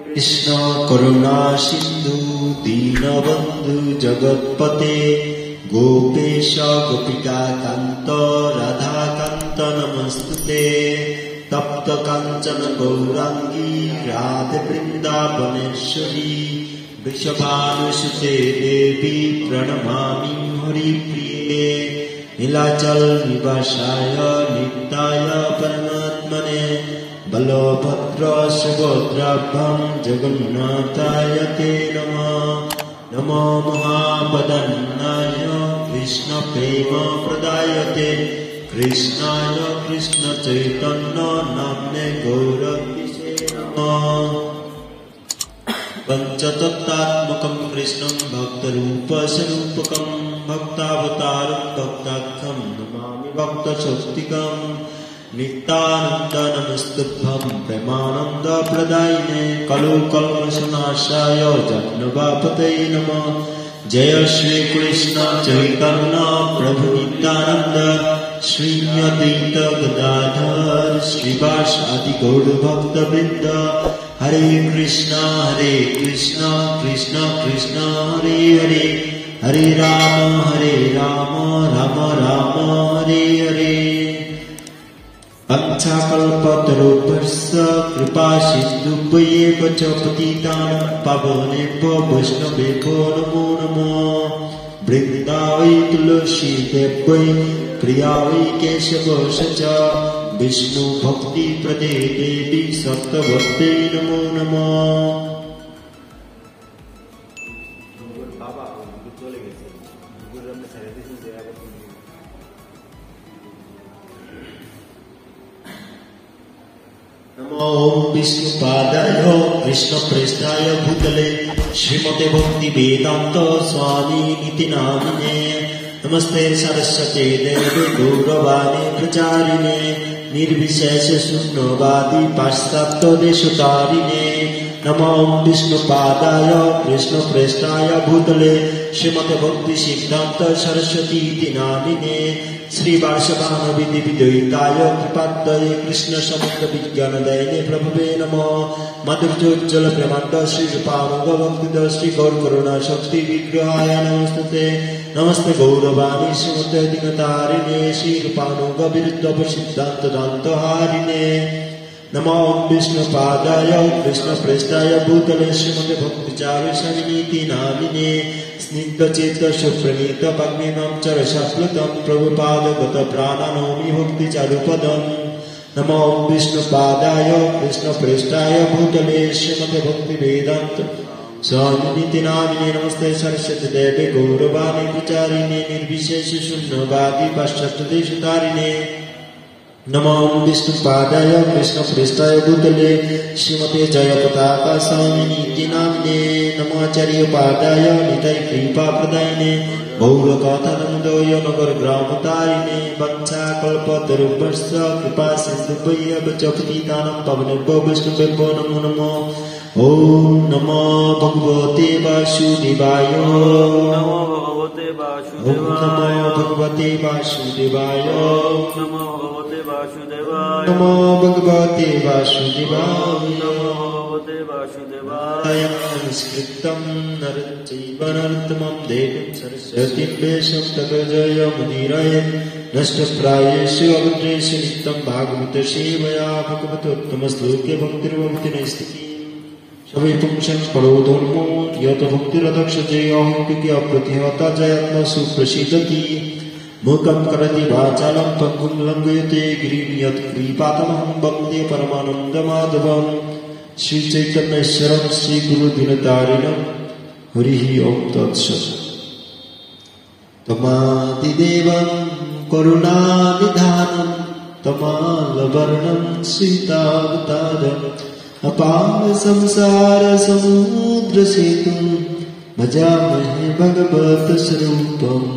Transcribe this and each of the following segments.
कृष्ण करुणा सिंधु दीनबंधु जगत्पते गोपेश गोपिका कांत राधा कांत नमस्तुते तप्त कांचन गौरांगी राधे वृंदावनेश्वरी वृषभानुसुते देवी प्रणमामि हरिप्रिये नीलाचल निवासाय नित्याय परमात्मने बलभद्र सुभद्राभ्यां जगन्नाथाय ते नमः नमो महावदन्नाय कृष्णप्रेम प्रदायते कृष्णाय कृष्ण चैतन्य नाम्ने गौरतिसे नमः। पंचतत्त्वात्मकं कृष्णं भक्तरूपस्वरूपकं भक्तावतारं भक्ताख्यं नमामि भक्तशक्तिकं। नित्यानंद नमस्तुभ्यं प्रेमानंद प्रदायिने कलौ कल्मषनाशाय जन्मवापतये नमः। जय श्री कृष्ण चैतन्य प्रभु नित्यानंद श्री अद्वैत गदाधर श्रीवासादि गौर भक्तवृंद। हरे कृष्ण कृष्ण कृष्ण हरे हरे, हरे राम राम राम हरे हरे। पंचाकल्पतरुभ्यश्च कृपा सिन्धुभ्येव च पतितानां पावनेभ्यो वैष्णवेभ्यो नमो नमः। वृन्दावै तुलसी देव्यै प्रिया वै केशवश च विष्णुभक्तिप्रदे देवी सप्तवत्यै नमो नमः। ओम विष्णुपादाय कृष्णप्रेष्ठाय भूतले श्रीमते भक्ति वेदांत स्वामी इति नामिने। नमस्ते सरस्वती देवे गौरवाणी प्रचारिणे निर्विशेष शून्यवादी पाश्चात्य देशतारिणे। नमो विष्णुपादाय कृष्णप्रेष्ठाय भूतले श्रीमते भक्ति सिद्धांत सरस्वती इति नामिने। श्री वार्षवानवि विद्वैताय कृपाद्वये कृष्ण समुद्र विज्ञानदायिने प्रभवे नमः। माधुर्योज्ज्वल ब्रह्मांड श्री रूपानुग भक्तिद श्री गौर करुणा शक्ति विग्रहाय नमस्ते। नमस्ते गौरवाणी श्रीमते दीनतारिणे श्री रूपानुग विरुद्ध सिद्धांत दान्तहारिणे। नमो विष्णुपादाय कृष्णप्रेष्ठाय भूतले श्रीमते भक्तिचार्य स्वामिनीति नामिने। स्निग्धचेत सुप्रणीत पद्मिनं च रसप्लुतं प्रभुपादगत प्राणनौमि भक्तिचारुपदम्। नमो विष्णुपादाय कृष्णप्रेष्ठाय भूतले श्रीमते भक्तिवेदान्त स्वामिनीति नामिने। नमस्ते सरस्वती देवे गौरवाणी प्रचारिणे निर्विशेष शून्यवादी पाश्चात्य देशतारिणे। नमो विष्णुपादाय कृष्णप्रेष्ठाय भूतले श्रीमते जयपताका स्वामिनीति नामिने। नमाचार्यपादाय निताय कृपाप्रदायिने गौरकथानन्दोय नगर ग्रामतारिणे। वंशाकल्पतरुभ्यश्च कृपा सिन्धुभ्येव च पतितानां पावनेभ्यो वैष्णवेभ्यो नमो नमः। ओम नमो भगवते वासुदेवाय। नमो भगवते वासुदेवाय। भगवते वासुदेवाय। नमो भगवते वासुदेवाय। नमो भगवते वासुदेवाय। नमो भगवते वासुदेवाय। संस्कृतं नरं चैव नरोत्तमं देवीं सरस्वतीं वेषं ततो जयमुदीरये। नष्टप्रायेषु अभद्रेषु नित्यं भागवतसेवया भगवतोत्तमश्लोके भक्तिर्भक्तिनैस्तिकी। सबै पुंसं परो धर्मो यत भक्तिरदक्षते अहंकृति अप्रतिहता जयात्मसु प्रसीदति। मूकं करोति वाचालं पङ्गुं लङ्घयते गिरिं यत्कृपातमहं वन्दे परमानन्दमाधवम्। श्रीचैतन्येश्वरं श्रीगुरुदिनतारिणं हरिः ओं तत्सत्। तमादिदेवं करुणानिधानं तमालवर्णं सीतावतारम्। अपार संसार समुद्र सेतुं भजामहे भगवत स्वरूपम्।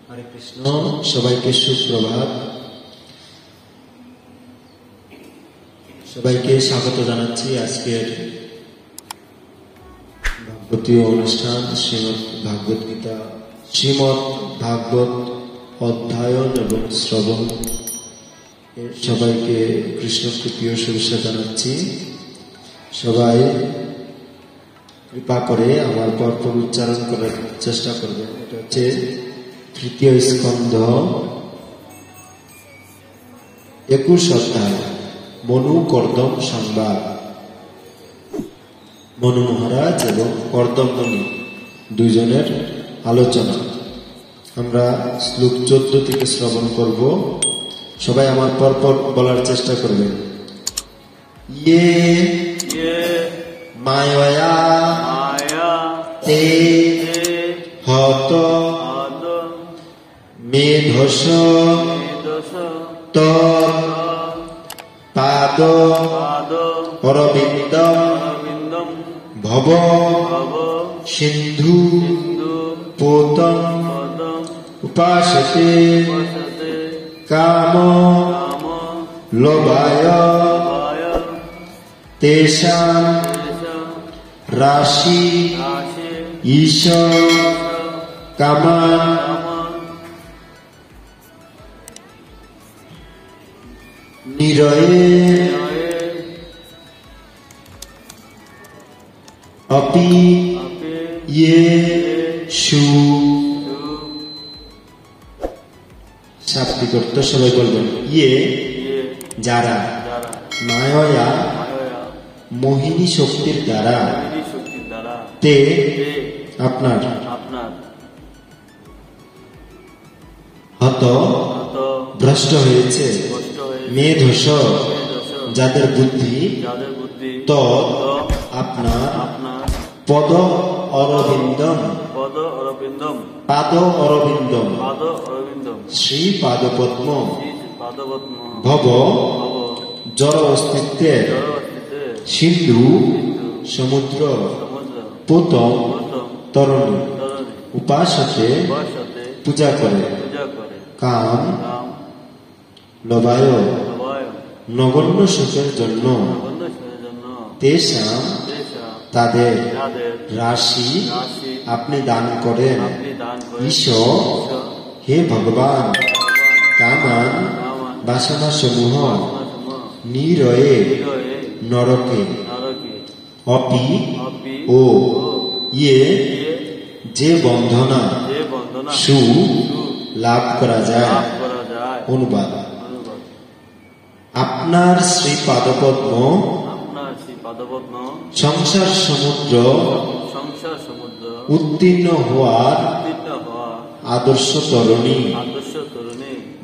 हरे कृष्ण। সবাইকে সুপ্রভাত। সবাইকে স্বাগত জানাচ্ছি আজকের ভাগবতীয় অনুষ্ঠান শ্রীমদ্ ভাগবত গীতা শ্রীমদ্ ভাগবত অধ্যয়ন এবং শ্রবণ। সবাইকে কৃষ্ণপ্রীতীয় শুভেচ্ছা জানাচ্ছি। সবাই কৃপা করে আমার পরপর উচ্চারণ করার চেষ্টা করবেন। এটা হচ্ছে তৃতীয় স্কন্ধ 21 অধ্যায় মনু কর্দম সংবাদ। মনু মহারাজ এবং কর্দম মুনি দুইজনের আলোচনা। আমরা শ্লোক 14 থেকে শ্রবণ করব। সবাই আমার পরপর বলার চেষ্টা করবেন। ইয়ে মায়া তে হত মেধস পাদ অরবিন্দম ভব সিন্ধু পোতম উপাসতে কাম লোভায় তেষাং রাশি ঈশ কামান নিরয়ে অপি ইয়েষু। শাব্দিক অর্থ সবাই বলবেন। ইয়ে যারা, মায়া মোহিনী শক্তির দ্বারা, তে আপনার, হত ভ্রষ্ট হয়েছে, মেধস যাদের বুদ্ধি, ত আপনার, পদ অরবিন্দম পাদ অরবিন্দম শ্রী পাদপদ্ম ভব জড় অস্তিত্বের, সিন্ধু সমুদ্র, পোতম তরণী, উপাসতে পূজা করে, কাম লোভায় নগণ্য সুখের জন্য, তেষাং তাদের রাশি আপনি দান করেন, ঈশ হে ভগবান, কামান বাসনা সমূহ, নিরয়ে নরকে, অপি ও ইয়ে যে বন্ধনা, সু লাভ করা যায়। অনুবাদ। আপনার শ্রী পাদপদ্ম সংসার সমুদ্র উত্তীর্ণ হওয়ার আদর্শ তরণী,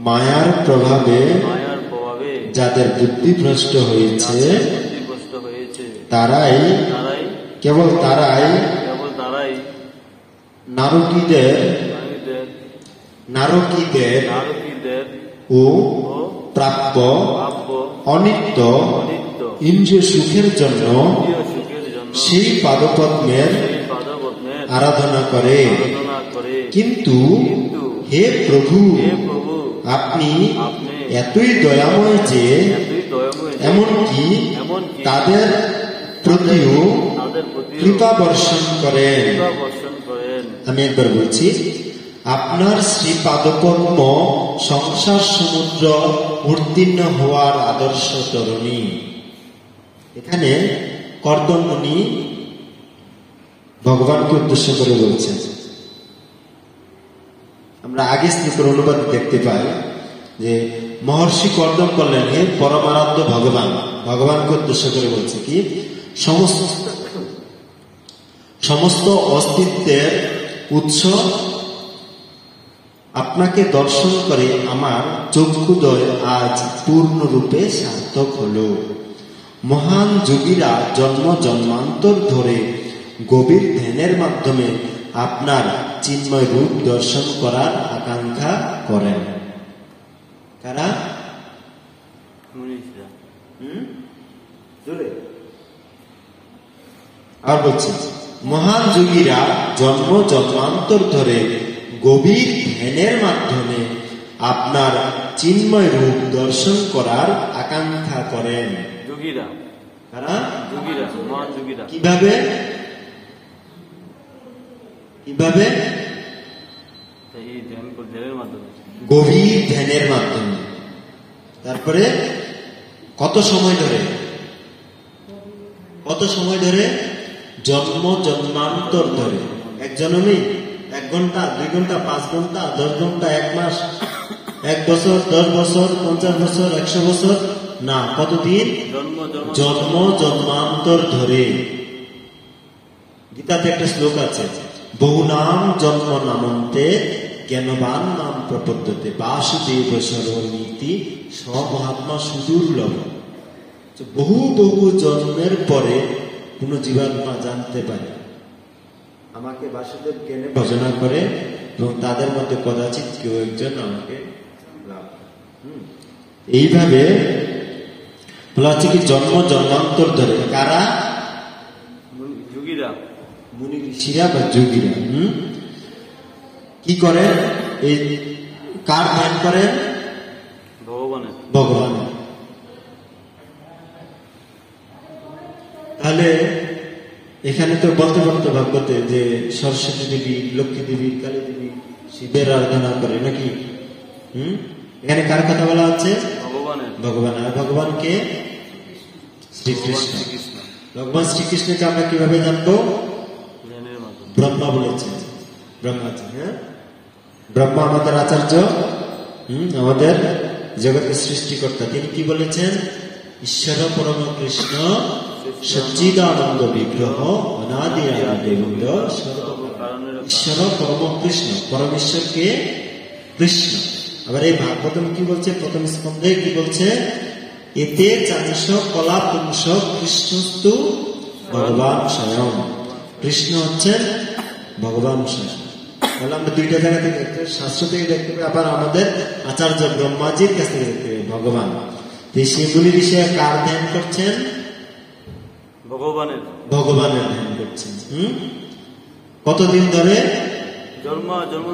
মায়ার প্রভাবে যাদের বুদ্ধিভ্রষ্ট হয়েছে তারাই, কেবল তারাই নারকীদের ও প্রাপ্য অনিত্য ইন্দ্রিয় সুখের জন্য সেই পাদপদ্মের আরাধনা করে। কিন্তু হে প্রভু, আপনি এতই দয়াময় যে এমনকি তাদের প্রতিও কৃপা বর্ষণ করেন। আমি একবার বলছি, আপনার শ্রী পাদপদ্ম সংসার সমুদ্র উত্তীর্ণ হওয়ার আদর্শ তরণী। এখানে কর্দমমুনি ভগবানকে উদ্দেশ্য করে বলছেন। আমরা আগে শ্লোকের অনুবাদ দেখতে পাই যে মহর্ষি কর্দম করলেন, হে পরমারাধ্য ভগবান, ভগবানকে উদ্দেশ্য করে বলছে কি, সমস্ত অস্তিত্বের উৎস আপনাকে দর্শন করে আমার চক্ষুদয় আজ পূর্ণরূপে সার্থক হল। মহান যোগীরা জন্ম জন্মান্তর ধরে গভীর ধ্যানের মাধ্যমে আপনার চিন্ময় রূপ দর্শন করার আকাঙ্ক্ষা করেন। কারা? আর বলছি, মহান যোগীরা জন্ম জন্মান্তর ধরে গভীর ধ্যানের মাধ্যমে আপনার চিন্ময় রূপ দর্শন করার আকাঙ্ক্ষা করেন। যোগীরা কারা? যোগীরা, মহান যোগীরা। কিভাবে? কিভাবে? গভীর ধ্যানের মাধ্যমে। তারপরে কত সময় ধরে? কত সময় ধরে? জন্ম জন্মান্তর ধরে। এক জন্মে 1 ঘন্টা, 2 ঘন্টা, 5 ঘন্টা, 10 ঘন্টা, 1 মাস, 1 বছর, 10 বছর, 50 বছর, 100 বছর না, কতদিন? জন্ম জন্মান্তর ধরে। গীতাতে একটা শ্লোক আছে, বহু নাম জন্ম নামন্তে জ্ঞানবান নাম প্রপদ্যতে বাসুদেব সর্বনীতি স্বমহাত্মা সুদুর্লভ। বহু বহু জন্মের পরে কোন জীবাত্মা জানতে পারে আমাকে বাসুদেব জ্ঞানে ভজনা করে এবং তাদের মধ্যে কদাচিৎ কেউ একজন আমাকে লাভ করে। এইভাবে বলা হচ্ছে কি জন্ম জন্মান্তর ধরে কারা? যোগীরা, মুনি ঋষিরা বা যোগীরা কি করেন? এই কার ধ্যান করেন? ভগবানের। ভগবানের। তাহলে এখানে তো বলতে বলতে ভাগবতে যে সরস্বতী দেবী, লক্ষ্মী দেবী, কালী দেবী, শিবের আরাধনা করে নাকি? এখানে কার কথা বলা হচ্ছে? ভগবানের। ভগবান। আর ভগবানকে? শ্রীকৃষ্ণ। ভগবান শ্রীকৃষ্ণকে আমরা কিভাবে জানবো? ব্রহ্মা বলেছে, ব্রহ্মাজি। হ্যাঁ, ব্রহ্মা আমাদের আচার্য, আমাদের জগতের সৃষ্টিকর্তা। তিনি কি বলেছেন? ঈশ্বর পরম কৃষ্ণ সচ্চিদানন্দ বিগ্রহ অনাদি আদি গোবিন্দ। ঈশ্বর পরম কৃষ্ণ, পরমেশ্বরকে কৃষ্ণ। আবার এই ভাগবতম কি বলছে? প্রথম স্কন্ধে কি বলছে? এতে চাঞ্চ কলা পুংস কৃষ্ণস্তু ভগবান স্বয়ং। কৃষ্ণ হচ্ছেন ভগবান স্বয়ং। তাহলে আমরা দুইটা জায়গা থেকে দেখতে, শাস্ত্র থেকে দেখতে পাই, আবার আমাদের আচার্য ব্রহ্মাজির কাছ থেকে দেখতে পাই ভগবান। সেগুলি বিষয়ে কার ধ্যান করছেন? ভগবানের। ভগবানের ধ্যান করছেন। কতদিন ধরে?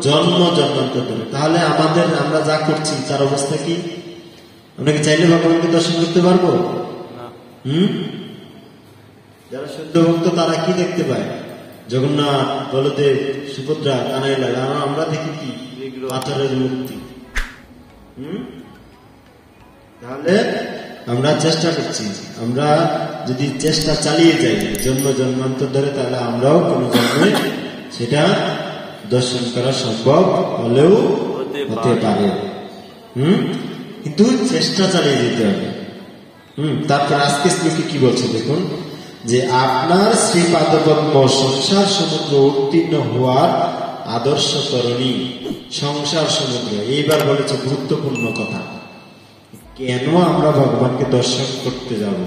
জন্ম জন্মান্তর ধরে। তাহলে আমাদের আমরা যা করছি তার অবস্থা কি? আমরা কি চাইলে ভগবানকে দর্শন করতে পারবো? যারা শুদ্ধ ভক্ত তারা কি দেখতে পায়? জগন্নাথ, বলদেব, সুভদ্রা, কানাইলা। আমরা দেখি কি? পাথরের মূর্তি। তাহলে আমরা চেষ্টা করছি, আমরা যদি চেষ্টা চালিয়ে যাই জন্ম জন্মান্তর ধরে, তাহলে আমরাও কোনো জন্মে সেটা দর্শন করা সম্ভব হলেও হতে পারে। কিন্তু চেষ্টা চালিয়ে যেতে হবে। তারপর আজকে শ্লোকে কি বলছে দেখুন, যে আপনার শ্রীপাদপদ্ম সংসার সমুদ্র উত্তীর্ণ হওয়ার আদর্শ তরণী। সংসার সমুদ্র, এইবার বলেছে গুরুত্বপূর্ণ কথা। কেন আমরা ভগবানকে দর্শন করতে যাব?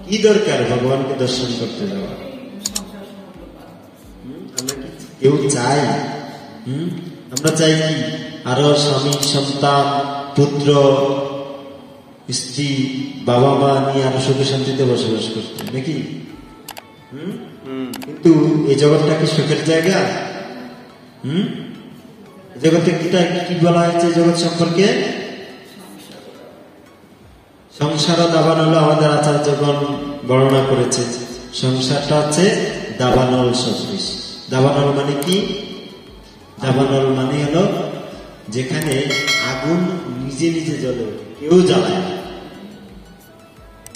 কি দরকার ভগবানকে দর্শন করতে যাওয়া? আমরা কি কেউ চাই? আমরা চাই কি আরো স্বামী, সন্তান, পুত্র, স্ত্রী, বাবা মা নিয়ে আরো সুখে শান্তিতে বসবাস করতে নাকি? কিন্তু এই জগৎটা কি সুখের জায়গা? জগতে কি বলা হয়েছে জগৎ সম্পর্কে? সংসার দাবানল। আমাদের আচার্যগণ বর্ণনা করেছে সংসারটা হচ্ছে দাবানল সদৃশ। দাবানল মানে কি? দাবানল মানে হলো যেখানে আগুন নিজে নিজে জ্বলে, কেউ জ্বালায় না।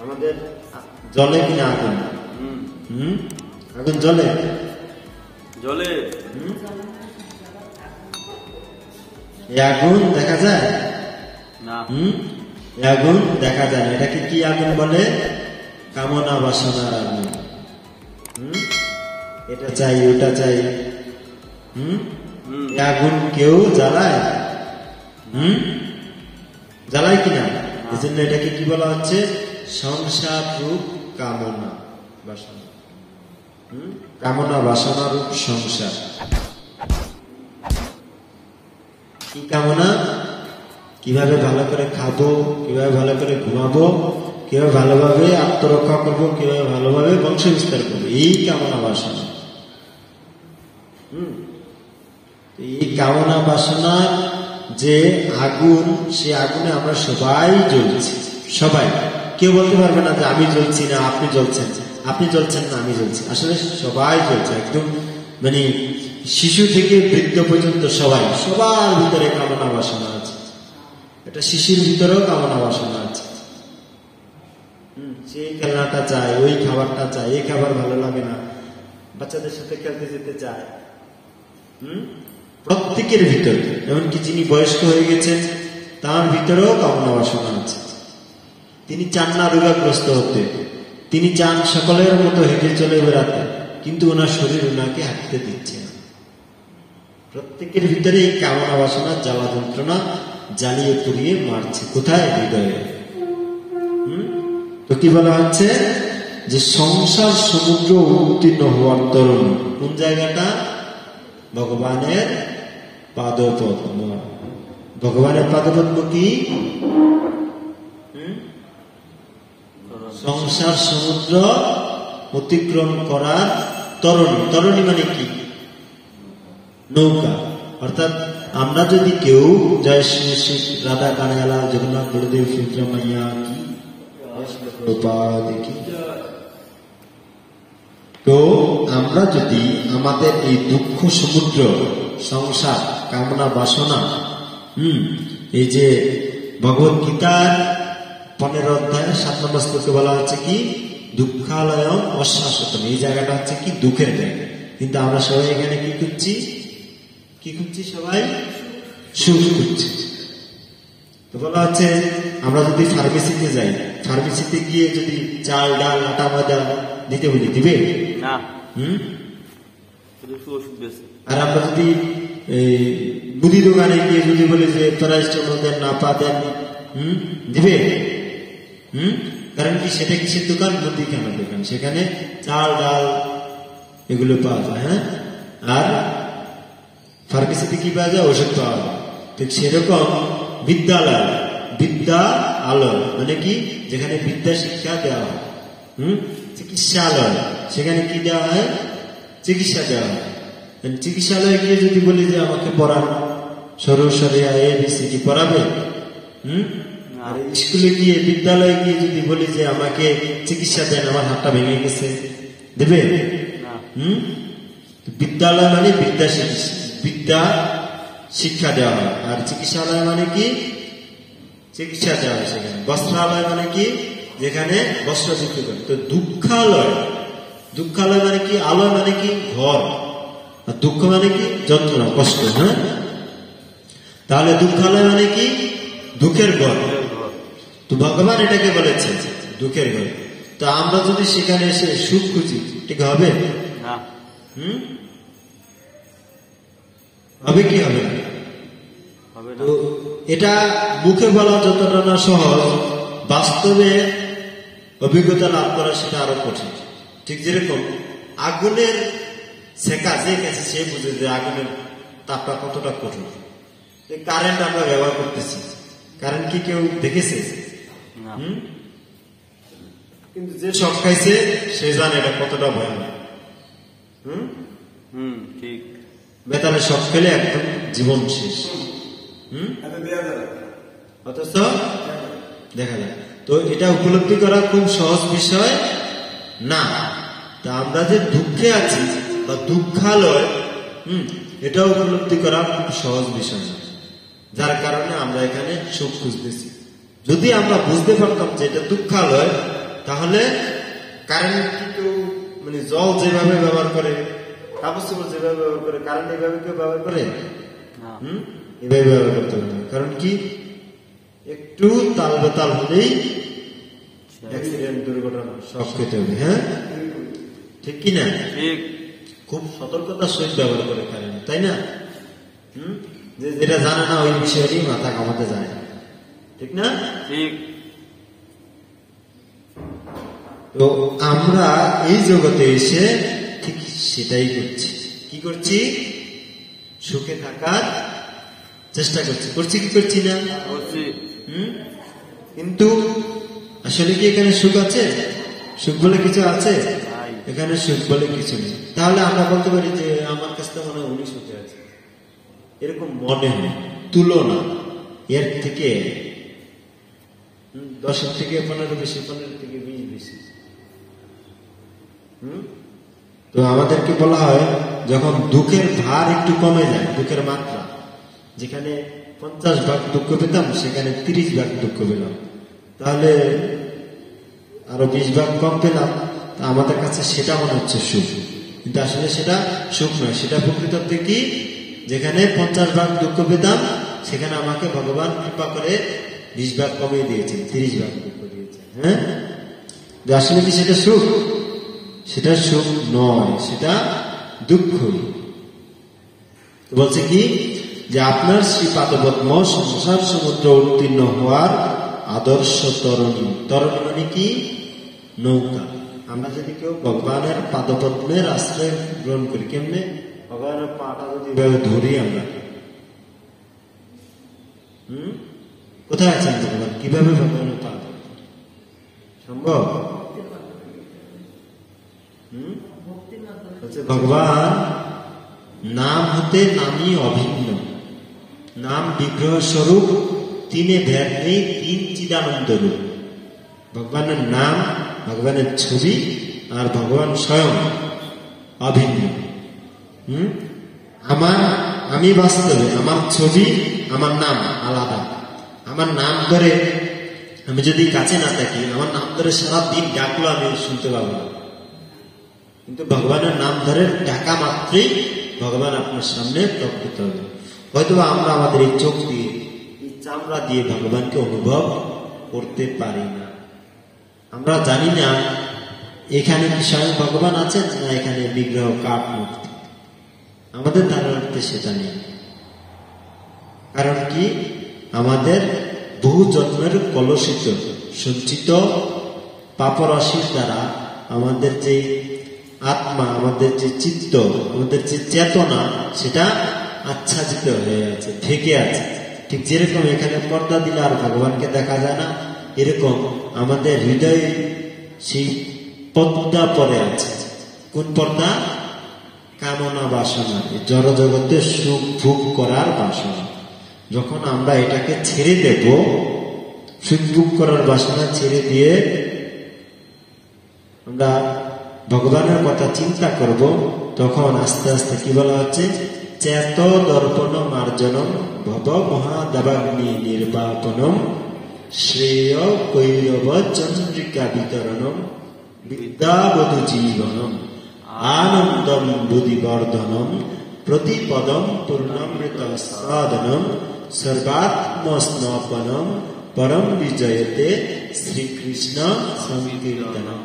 আমাদের জ্বলে কিনা আগুন? আগুন জ্বলে? জ্বলে। আগুন দেখা যায় না। আগুন দেখা যায় না। এটাকে কি আগুন বলে? কামনা বাসনার আগুন। এটা চাই, ওটা চাই। আগুন কেউ জ্বালায়? জ্বালায় কিনা? এই জন্য এটাকে কি বলা হচ্ছে? সংসার রূপ কামনা বাসনা। কামনা বাসনা রূপ সংসার। কি কামনা? কিভাবে ভালো করে খাবো, কিভাবে ভালো করে ঘুমাবো, কিভাবে ভালোভাবে আত্মরক্ষা করবো, কিভাবে ভালোভাবে বংশ বিস্তার করবো, এই কামনা বাসনা। এই কামনা বাসনা যে আগুন, সে আগুনে আমরা সবাই জ্বলছি। সবাই, কেউ বলতে পারবে না যে আমি জ্বলছি না, আপনি জ্বলছেন, আপনি জ্বলছেন না আমি জ্বলছি। আসলে সবাই জ্বলছে, একদম মানে শিশু থেকে বৃদ্ধ পর্যন্ত সবাই, সবার ভিতরে কামনা বাসনা আছে। এটা শিশুর ভিতরেও কামনা বাসনা আছে। সেই খেলনাটা চায়, ওই খাবারটা চায়, এই খাবার ভালো লাগে না, বাচ্চাদের সাথে খেলতে যেতে চায়। প্রত্যেকের ভিতরে, এমনকি যিনি বয়স্ক হয়ে গেছেন তার ভিতরেও কামনা বাসনা আছে। তিনি চান না রোগাগ্রস্ত হতে, তিনি চান সকলের মতো হেঁটে চলে বেড়াতে, কিন্তু ওনার শরীর ওনাকে হাঁটতে দিচ্ছে না। প্রত্যেকের ভিতরে এই কামনা বাসনা জ্বালা যন্ত্রণা জ্বালিয়ে পুড়িয়ে মারছে। কোথায়? হৃদয়ে। তো কি বলা হচ্ছে? যে সংসার সমুদ্র উত্তীর্ণ হওয়ার তরুণী। কোন জায়গাটা? ভগবানের পাদপদ্ম। ভগবানের পাদপদ্ম কি? সংসার সমুদ্র অতিক্রম করার তরণী। তরণী মানে কি? নৌকা। অর্থাৎ আমরা যদি কেউ জয় শ্রী শ্রী রাধা কানায়ালা জগন্নাথ বলদেব সুব্রমণ্যা কি, তো আমরা যদি আমাদের এই দুঃখ সমুদ্র সংসার কামনা বাসনা, এই যে ভগবত গীতার 15 অধ্যায় 7 নম্বর শ্লোকে বলা হচ্ছে কি দুঃখালয়ম অশ্বাসতম, এই জায়গাটা হচ্ছে কি দুঃখের জায়গা। কিন্তু আমরা সবাই এখানে কি খুঁজছি? কি খুঁজছি? সবাই সুখ খুঁজছি। তো বলা হচ্ছে আমরা যদি ফার্মেসিতে যাই, ফার্মেসিতে গিয়ে যদি চাল ডাল আটা ময়দা দিতে বলি, দিবে না? আর আমরা যদি মুদি দোকানে গিয়ে যদি বলি যে প্যারাসিটামল দেন, না পা দেন, দিবে? কারণ কি সেটা কিসের দোকান? মুদিখানার দোকান। সেখানে চাল ডাল এগুলো পাওয়া যায়। হ্যাঁ, আর ফার্মেসিতে কি পাওয়া যায়? ওষুধ পাওয়া যায়। ঠিক সেরকম বিদ্যালয়, বিদ্যা আলয় মানে কি? যেখানে বিদ্যা শিক্ষা দেওয়া হয়। চিকিৎসালয়, সেখানে কি দেওয়া হয়? চিকিৎসা দেওয়া হয়। চিকিৎসালয়ে গিয়ে যদি বলি যে আমাকে পড়ান সরসরিয়া এবিসিডি, পড়াবে? আর স্কুলে গিয়ে বিদ্যালয়ে গিয়ে যদি বলি যে আমাকে চিকিৎসা দেন, আমার হাতটা ভেঙে গেছে, দেবে? বিদ্যালয় মানে বিদ্যা শিক্ষা দেওয়া হয়। আর চিকিৎসালয় মানে কি? চিকিৎসা দেওয়া হয় সেখানে। বস্ত্রালয় মানে কি? যেখানে বস্ত্র বিক্রি করে। তো দুঃখালয়, দুঃখালয় মানে কি? আলয় মানে কি? ঘর। আর দুঃখ মানে কি? যন্ত্রণা, কষ্ট। হ্যাঁ, তাহলে দুঃখালয় মানে কি? দুঃখের ঘর। তো ভগবান এটাকে বলেছে দুঃখের ঘর। তো আমরা যদি সেখানে এসে সুখ খুঁজি, ঠিক হবে? হবে কি হবে? তো এটা মুখে বলা যতটা না সহজ, বাস্তবে অভিজ্ঞতা লাভ করা সেটা আরো কঠিন। ঠিক যেরকম আগুনের শেখা যে গেছে সে বুঝে যে আগুনের তাপটা কতটা কঠিন। কারেন্ট আমরা ব্যবহার করতেছি, কারেন্ট কি কেউ দেখেছে? কিন্তু যে শক খাইছে সে জানে এটা কতটা ভয়ানক। ঠিক। বেতালে শক খেলে একদম জীবন শেষ। অথচ দেখা যায়। তো এটা উপলব্ধি করা খুব সহজ বিষয় না। তা আমরা যে দুঃখে আছি বা দুঃখালয়, এটা উপলব্ধি করা খুব সহজ বিষয় না, যার কারণে আমরা এখানে সুখ খুঁজতেছি। যদি আমরা বুঝতে পারতাম যে এটা দুঃখালয়, তাহলে কারেন্ট কিন্তু মানে জল যেভাবে ব্যবহার করে, কাগজ যেভাবে ব্যবহার করে, কারেন্ট এইভাবে কেউ ব্যবহার করে? এভাবে ব্যবহার করতে হবে না। কারণ কি একটু তাল বেতাল হলেই অ্যাক্সিডেন্ট, দুর্ঘটনা সব খেতে হবে। হ্যাঁ, ঠিক কিনা? খুব সতর্কতার সহিত ব্যবহার করে কারেন্ট, তাই না? যেটা জানে না ওই বিষয়টি মাথা কামাতে যায়, ঠিক না? তো আমরা এই জগতে এসে ঠিক সেটাই করছি। কি করছি? সুখে থাকার চেষ্টা করছি। করছি কি করছি না? কিন্তু আসলে কি এখানে সুখ আছে? সুখ বলে কিছু আছে? এখানে সুখ বলে কিছু নেই। তাহলে আমরা বলতে পারি যে আমার কাছে তো মনে হয় উনি সুখে আছে, এরকম মনে হয়। তুলনা এর থেকে 10 থেকে 15 বেশি, 15 থেকে 20 বেশি। তো আমাদেরকে বলা হয় যখন দুঃখের ভার একটু কমে যায়, দুঃখের মাত্রা, যেখানে 50 ভাগ দুঃখ পেতাম সেখানে 30 ভাগ দুঃখ পেলাম, তাহলে আরো 20 ভাগ কম পেলাম। তা আমাদের কাছে সেটা মনে হচ্ছে সুখ, কিন্তু আসলে সেটা সুখ নয়। সেটা প্রকৃততে কি? যেখানে 50 ভাগ দুঃখ পেতাম সেখানে আমাকে ভগবান কৃপা করে 20 ভাগ কমিয়ে দিয়েছে, 30 ভাগ দুঃখ দিয়েছে। হ্যাঁ, আসলে কি সেটা সুখ? সেটা সুখ নয়, সেটা দুঃখ। বলছে কি যে আপনার শ্রীপাদপদ্ম সংসার সমুদ্র উত্তীর্ণ হওয়ার আদর্শ তরণী। তরণী মানে কি? নৌকা। আমরা যদি কেউ ভগবানের পাদপদ্মের আশ্রয় গ্রহণ করি, কেমনে? ভগবানের পাটা যদি এভাবে ধরি আমরা, কোথায় আছেন ভগবান? কিভাবে ভগবানের পা ধরব? সম্ভব? ভগবান নাম হতে নামই অভিন্ন, নাম বিগ্রহ স্বরূপ, তিনে ভেদ নেই, তিন চিদানন্দ রূপ। ভগবানের নাম, ভগবানের ছবি আর ভগবান স্বয়ং অভিন্ন। আমি বাস্তবে আমার ছবি, আমার নাম আলাদা। আমার নাম ধরে আমি যদি কাছে না থাকি, আমার নাম ধরে সারা দিন ডাকলো আমি শুনতে পাবো না, কিন্তু ভগবানের নাম ধরে ডাকা মাত্রই ভগবান আপনার সামনে প্রকট হবে। হয়তো আমরা আমাদের এই চোখ দিয়ে, এই চামড়া দিয়ে ভগবানকে অনুভব করতে পারি না। আমরা জানি না এখানে কি স্বয়ং ভগবান আছেন না এখানে বিগ্রহ, কাঠ, মূর্তি। আমাদের ধারণাতে সেটা নেই। কারণ কি? আমাদের বহু জন্মের কলুষিত সঞ্চিত পাপরাশির দ্বারা আমাদের যে আত্মা, আমাদের যে চিত্ত, আমাদের যে চেতনা, সেটা আচ্ছাদিত হয়ে আছে, ঢেকে আছে। ঠিক যেরকম এখানে পর্দা দিলে আর ভগবানকে দেখা যায় না, এরকম আমাদের হৃদয়ে সেই পর্দা পড়ে আছে। কোন পর্দা? কামনা বাসনা, জড় জগতে সুখ ভোগ করার বাসনা। যখন আমরা এটাকে ছেড়ে দেব, সুখ ভোগ করার বাসনা ছেড়ে দিয়ে আমরা ভগবানের কথা চিন্তা করব, তখন আস্তে আস্তে কি বলা হচ্ছে? চেত দর্পণ মার্জনম ভব মহাদাবাগ্নি নির্বাপনম শ্রেয় কৈরব চন্দ্রিকা বিতরণম বিদ্যাবধূ জীবনম আনন্দম বুদ্ধিবর্ধনম প্রতিপদম পূর্ণামৃত সাধনম সর্বাত্মস্নপনম পরম বিজয়তে শ্রীকৃষ্ণ সংকীর্তনম।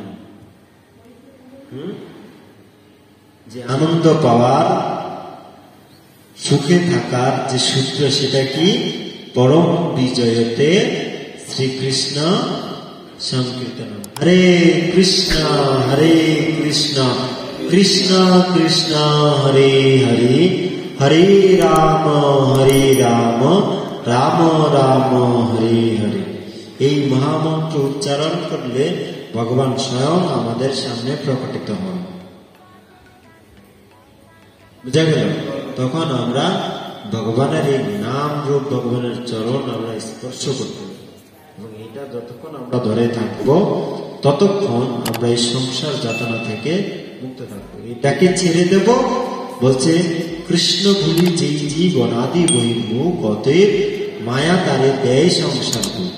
যে আনন্দ পাওয়ার, সুখে থাকার যে সূত্র, সেটা কি? পরম বিজয়তে শ্রীকৃষ্ণ সংকীর্তনম। হরে কৃষ্ণ কৃষ্ণ কৃষ্ণ হরে হরে, হরে রাম রাম রাম হরে হরে। এই মহামন্ত্র উচ্চারণ করলে ভগবান স্বয়ং আমাদের সামনে প্রকটিত হন। বুঝা গেল? তখন আমরা ভগবানের এই নাম রূপ, ভগবানের চরণ আমরা স্পর্শ করতে পারি। এবং এটা যতক্ষণ আমরা ধরে থাকবো, ততক্ষণ আমরা এই সংসার যাতনা থেকে মুক্ত থাকবো। এটাকে ছেড়ে দেব, বলছে কৃষ্ণ ভুলি যেই জীবন আদি বহির্মুখ, অতএব মায়া তারে দেয় সংসার দুঃখ।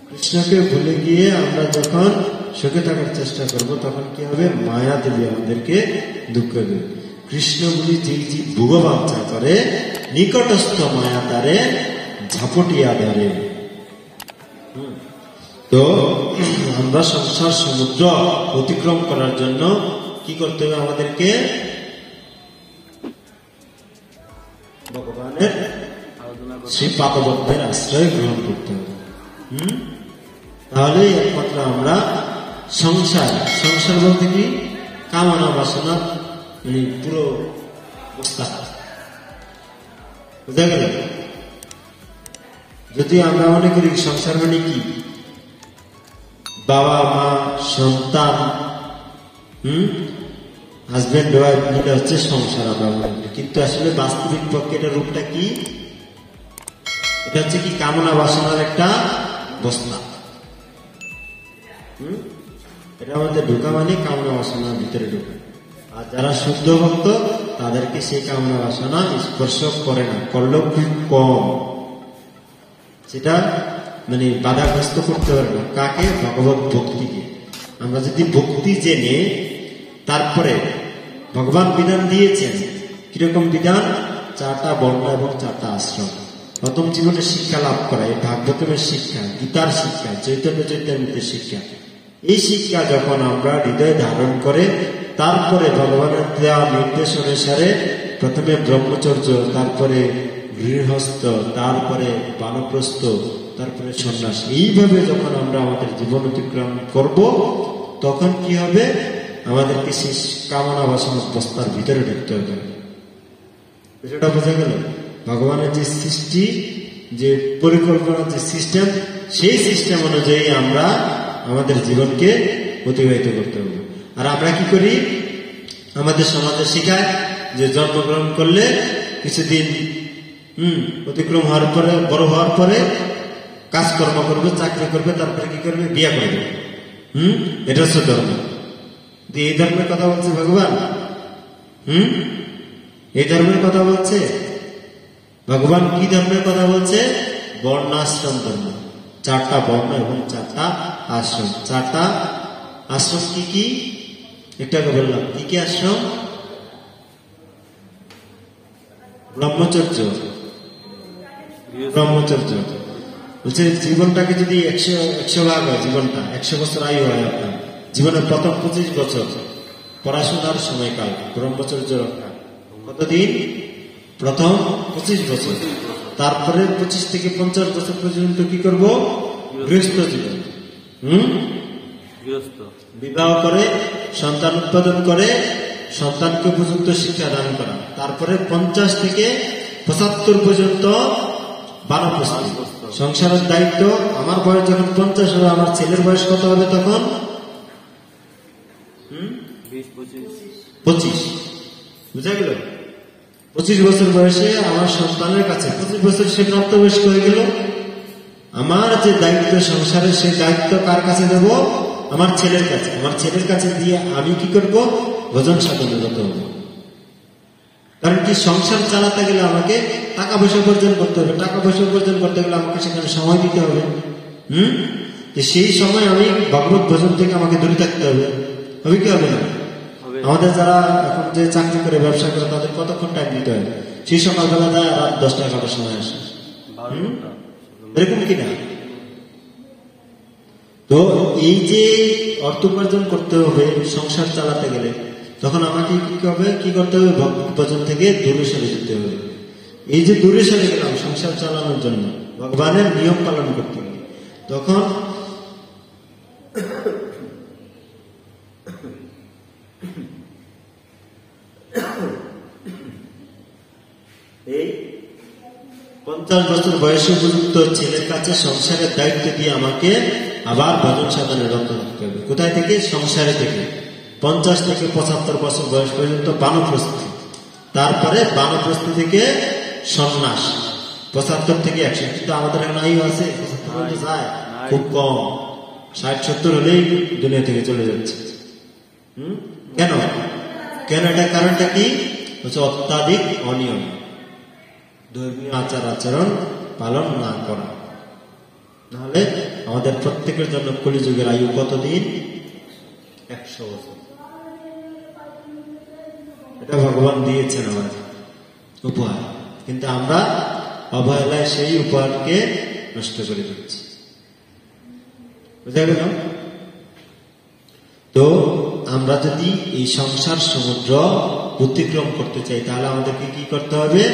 কৃষ্ণকে ভুলে গিয়ে আমরা যখন সুখে থাকার চেষ্টা করব, তখন কি হবে? মায়া দেবে আমাদেরকে দুঃখ দেবে। কৃষ্ণ বলি যেই জীব ভোগবাঞ্ছা করে, নিকটস্থ মায়া তারে ঝাপটিয়া ধরে। তো আমরা সংসার সমুদ্র অতিক্রম করার জন্য কি করতে হবে? আমাদেরকে ভগবানের শ্রী পাদপদ্মের আশ্রয় গ্রহণ করতে হবে। তাহলে একমাত্র আমরা সংসার বলতে কি? কামনা বাসনা পুরো অবস্থা। বুঝা গেল? যদি আমরা মনে করি সংসার মানে কি? বাবা মা সন্তান, হাজবেন্ড ওয়াইফ মিলে হচ্ছে সংসার আমরা মনে করি। কিন্তু আসলে বাস্তবিক পক্ষে এটা রূপটা কি? এটা হচ্ছে কি? কামনা বাসনার একটা বস্তা। এটা আমাদের ঢোকা মানে কামনা বাসনার ভিতরে ঢোকা। আর যারা শুদ্ধ ভক্ত, তাদেরকে সেই কামনা বাসনা স্পর্শ করে না, করলেও খুব কম। সেটা মানে বাধাগ্রস্ত করতে পারবে। কাকে? ভগবত ভক্তিকে। আমরা যদি ভক্তি জেনে তারপরে ভগবান বিধান দিয়েছেন, কিরকম বিধান? 4টা বর্ণ এবং 4টা আশ্রম। প্রথম জীবনে শিক্ষা লাভ করা, এই ভাগবতের শিক্ষা, গীতার শিক্ষা, চৈতন্য চৈতন্যের শিক্ষা। এই শিক্ষা যখন আমরা হৃদয়ে ধারণ করে, তারপরে ভগবানের দেওয়া নির্দেশ অনুসারে প্রথমে ব্রহ্মচর্য, তারপরে গৃহস্থ, তারপরে বানপ্রস্থ, তারপরে সন্ন্যাস। এইভাবে যখন আমরা আমাদের জীবন অতিক্রম করব, তখন কি হবে? আমাদেরকে সেই কামনা বাসনা বস্তার ভিতরে ঢুকতে হবে। বিষয়টা বোঝা গেল? ভগবানের যে সৃষ্টি, যে পরিকল্পনা, যে সিস্টেম, সেই সিস্টেম অনুযায়ী আমরা আমাদের জীবনকে অতিবাহিত করতে হবে। আর আমরা কি করি? আমাদের সমাজে শেখায় যে জন্মগ্রহণ করলে কিছুদিন অতিক্রম হওয়ার পরে, বড় হওয়ার পরে কাজকর্ম করবে, চাকরি করবে, তারপরে কি করবে? বিয়ে করবে। এটা হচ্ছে ধর্ম। এই ধর্মের কথা বলছে ভগবান? এই ধর্মের কথা বলছে ভগবান? কি ধর্মের কথা বলছে? বর্ণাশ্রম ধর্ম। 4টা বর্ণ এবং 4টা আশ্রম। 4টা আশ্রম কি কি? একটু আগে বললাম। কি কি আশ্রম? ব্রহ্মচর্য। ব্রহ্মচর্য বলছে জীবনটাকে যদি 100 ভাগ হয়, জীবনটা 100 বছর আয়ু হয় আপনার, জীবনের প্রথম 25 বছর পড়াশোনার সময়কাল ব্রহ্মচর্য রক্ষা। কতদিন? প্রথম 25 বছর। তারপরে 25 থেকে 50 বছর পর্যন্ত কি করব? গৃহস্থ জীবন। বিবাহ করে, সন্তান উৎপাদন করে, সন্তানকে উপযুক্ত শিক্ষা দান করা। তারপরে 50 থেকে 75 পর্যন্ত বানপ্রস্থ, সংসারের দায়িত্ব। আমার বয়স যখন 50 হবে, আমার ছেলের বয়স কত হবে তখন? 25। বুঝা গেল? 25 বছর বয়সে আমার সন্তানের কাছে, 25 বছর সে প্রাপ্তবয়স্ক হয়ে গেল। আমার যে দায়িত্ব সংসারের, সেই দায়িত্ব কার কাছে দেব? আমার ছেলের কাছে। আমার ছেলের কাছে দিয়ে আমি কি করব? ভজন সাধনে যত হবো। কারণ কি? সংসার চালাতে গেলে আমাকে টাকা পয়সা উপার্জন করতে হবে। টাকা পয়সা উপার্জন করতে গেলে আমাকে সেখানে সময় দিতে হবে। সেই সময় আমি ভগবত ভজন থেকে আমাকে দূরে থাকতে হবে। হবে কি হবে না? আমাদের যারা এখন যে চাকরি করে, ব্যবসা করে, তাদের কতক্ষণ টাইম দিতে হয়? সেই সকালবেলা যায়, রাত 10টা 11টার সময় আসে। এরকম কিনা? তো এই যে অর্থ উপার্জন করতে হবে সংসার চালাতে গেলে, তখন আমাকে কি করতে হবে? ভগবত ভজন থেকে দূরে সরে যেতে হবে। এই যে দূরে সরে গেলাম সংসার চালানোর জন্য, ভগবানের নিয়ম পালন করতে হবে, তখন এই 50 বছর বয়সে উপযুক্ত ছেলের কাছে সংসারের দায়িত্ব দিয়ে আমাকে আবার ভজন সাধনে রত থাকতে হবে। কোথায় থেকে? সংসারে থেকে। 50 থেকে 75 বছর বয়স পর্যন্ত বানপ্রস্থি। তারপরে বানপ্রস্থি থেকে সন্ন্যাস 75 থেকে 100। কিন্তু আমাদের এখন আয়ু আছে 75 পর্যন্ত যায়, খুব কম। 60-70 হলেই দুনিয়া থেকে চলে যাচ্ছে। কেন? এটা কারণটা কি? হচ্ছে অত্যাধিক অনিয়ম, ধর্মীয় আচার আচরণ পালন না করা। নাহলে আমাদের প্রত্যেকের জন্য কলিযুগের আয়ু কতদিন? 100 বছর। এটা ভগবান দিয়েছেন আমার উপহার, কিন্তু আমরা অবহেলায় সেই উপহারকে নষ্ট করে দিচ্ছি। বুঝা গেল? তো আমরা যদি এই সংসার সমুদ্র অতিক্রম করতে চাই, তাহলে আমাদেরকে কি করতে হবে?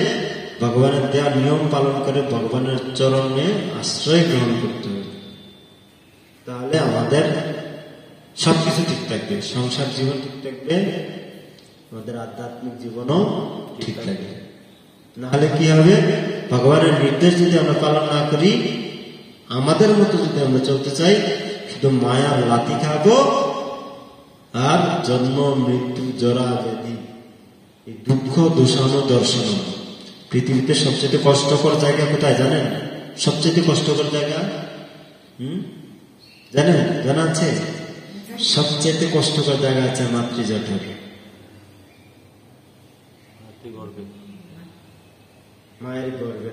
ভগবানের দেওয়া নিয়ম পালন করে ভগবানের চরণে আশ্রয় গ্রহণ করতে হবে। তাহলে আমাদের সবকিছু ঠিক থাকবে, সংসার জীবন ঠিক থাকবে, আমাদের আধ্যাত্মিক জীবনও ঠিক থাকবে। নাহলে কি হবে? ভগবানের নির্দেশ যদি আমরা পালন না করি, আমাদের মতো যদি আমরা চলতে চাই, শুধু মায়ার লাথি খাবো আর জন্ম মৃত্যু জরা ব্যাধি, এই দুঃখ দূষণ দর্শন। পৃথিবীতে সবচেয়ে কষ্টকর জায়গা কোথায় জানেন? সবচেয়ে কষ্টকর জায়গা জানেন? জানা আছে? সবচেয়ে কষ্টকর জায়গা আছে মাতৃজঠর। মায়ের গর্ভে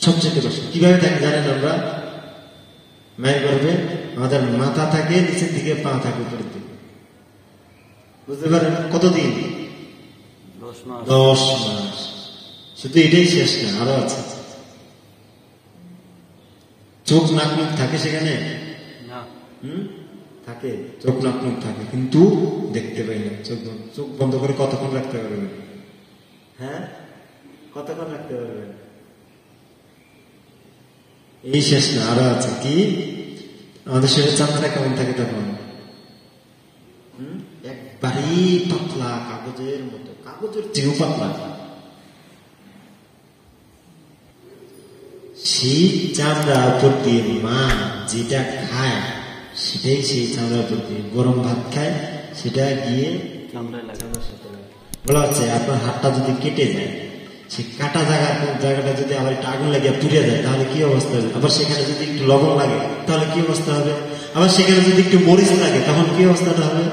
সবচেয়ে কষ্ট। কিভাবে থাকে জানেন? আমরা মায়ের গর্ভে আমাদের মাথা থাকে নিচের দিকে, পা থাকে উপরের দিকে। বুঝতে পারেন? কতদিন? 10 মাস। শুধু এটাই শেষ না, আরো আছে। চোখ নাক মুখ থাকে সেখানে? থাকে, চোখ নাক মুখ থাকে, কিন্তু দেখতে পাই না। চোখ বন্ধ করে কতক্ষণ রাখতে পারবেন? হ্যাঁ, কতক্ষণ রাখতে পারবেন? এই শেষ না, আরো আছে কি, আমাদের শরীরে চামড়া কেমন থাকে তখন? একবারই পাতলা, কাগজের মতো, কাগজের চেয়েও পাতলা। সেই চামড়ার উপর দিয়ে মা যেটা খায় সেটাই সেই চামড়ার উপর দিয়ে, গরম ভাত খায় সেটা গিয়ে চামড়ায় লাগে। বলা হচ্ছে আপনার হাতটা যদি কেটে যায়, সেই কাটা জায়গাটা যদি আবার একটু আগুন লাগিয়ে পুড়ে যায় তাহলে কি অবস্থা হবে? আবার সেখানে যদি একটু লবণ লাগে তাহলে কি অবস্থা হবে? আবার সেখানে যদি একটু মরিচ লাগে তখন কি অবস্থাটা হবে?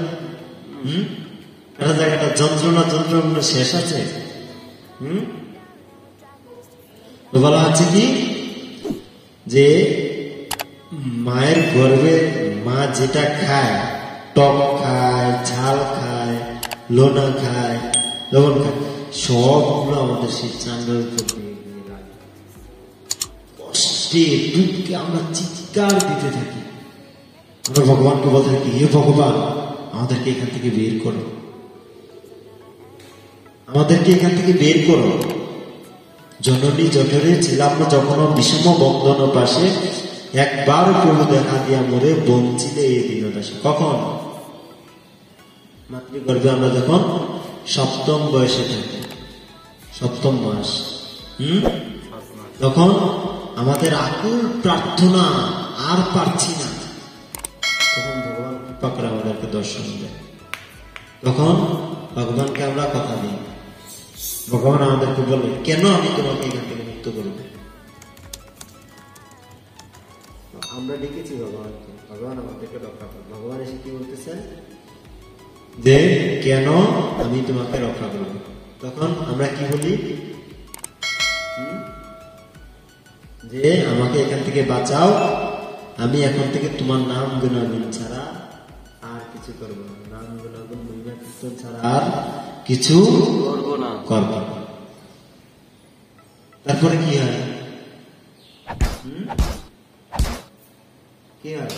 কাটা জায়গাটা যন্ত্রণা শেষ আছে। তো বলা হচ্ছে কি যে মায়ের গর্ভে মা যেটা খায়, টক খায়, ঝাল খায়, লোনা খায়, লবণ খায়, সবগুলো আমাদের সেই চামড়ার উপর দিয়ে লাগে। কষ্টে দুঃখে আমরা চিৎকার দিতে থাকি, আমরা ভগবানকে বলতে থাকি, হে ভগবান আমাদেরকে এখান থেকে বের করো, আমাদেরকে এখান থেকে বের করো। জননী জঠরে ছিলাম যখন বিষম বন্ধন পাশে, একবার প্রভু দেখা দিয়া মোরে বঞ্চিলে এই দীনদাসে। কখন? মাতৃগর্ভে আমরা যখন সপ্তম বয়সে থাকি, সপ্তম মাস, তখন আমাদের আকুল প্রার্থনা, আর পারছি না, তখন ভগবান কৃপা করে আমাদেরকে দর্শন দেয়। তখন ভগবানকে আমরা কথা দিই, ভগবান আমাদেরকে বলে, কেন আমি তোমাকে এখান থেকে মুক্ত করব? আমরা ডেকেছি ভগবানকে, ভগবান আমাদেরকে রক্ষা করবে। ভগবান এসে কি বলতেছেন যে কেন আমি তোমাকে রক্ষা করব? তখন আমরা কি বলি যে আমাকে এখান থেকে বাঁচাও, আমি এখন থেকে তোমার নাম গুণাগুণ ছাড়া আর কিছু করবো না, নাম গুণাগুণ মহিমা কীর্তন ছাড়া আর কিছু করবো না। তারপরে কি হয়? কি হয়?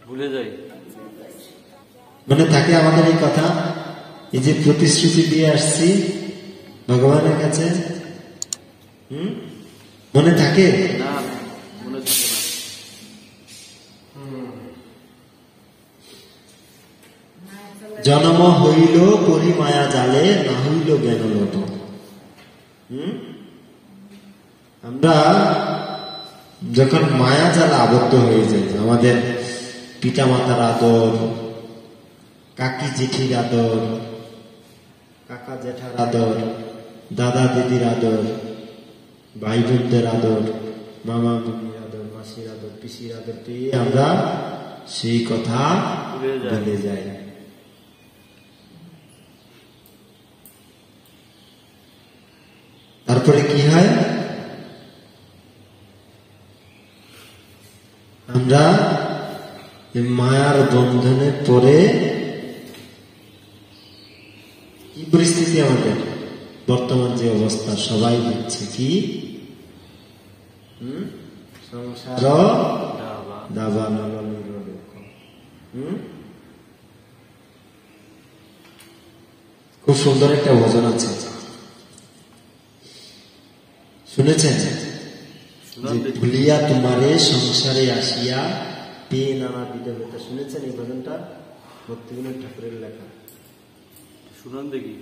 ভুলে যাই। মনে থাকে আমাদের এই কথা, এই যে প্রতিশ্রুতি দিয়ে আসছি ভগবানের কাছে, মনে থাকে না? মনে থাকে না। জন্ম হইল পরিমায়া জালে, না হইল জ্ঞান লোট। আমরা যখন মায়া জালে আবদ্ধ হয়ে যাই, আমাদের পিতা মাতার আদর, কাকি জেঠির আদর, কাকা জেঠার আদর, দাদা দিদির আদর, ভাই বোনদের আদর, মামা মামির আদর, মাসির আদর, পিসির আদর পেয়ে আমরা সেই কথা ভুলে যাই। তারপরে কি হয়? আমরা মায়ার বন্ধনে পড়ে কি পরিস্থিতি আমাদের বর্তমান যে অবস্থা সবাই বুঝছে কি, সংসার দাবা নলনীর। খুব সুন্দর একটা ভজন আছে, শুনেছেন? ভুলিয়া তোমারে সংসারে আসিয়া পেয়ে নানা বিধ ব্যথা। শুনেছেন এই ভজনটা? ভক্তিবিনোদ ঠাকুরের লেখা। শুনান দেখি।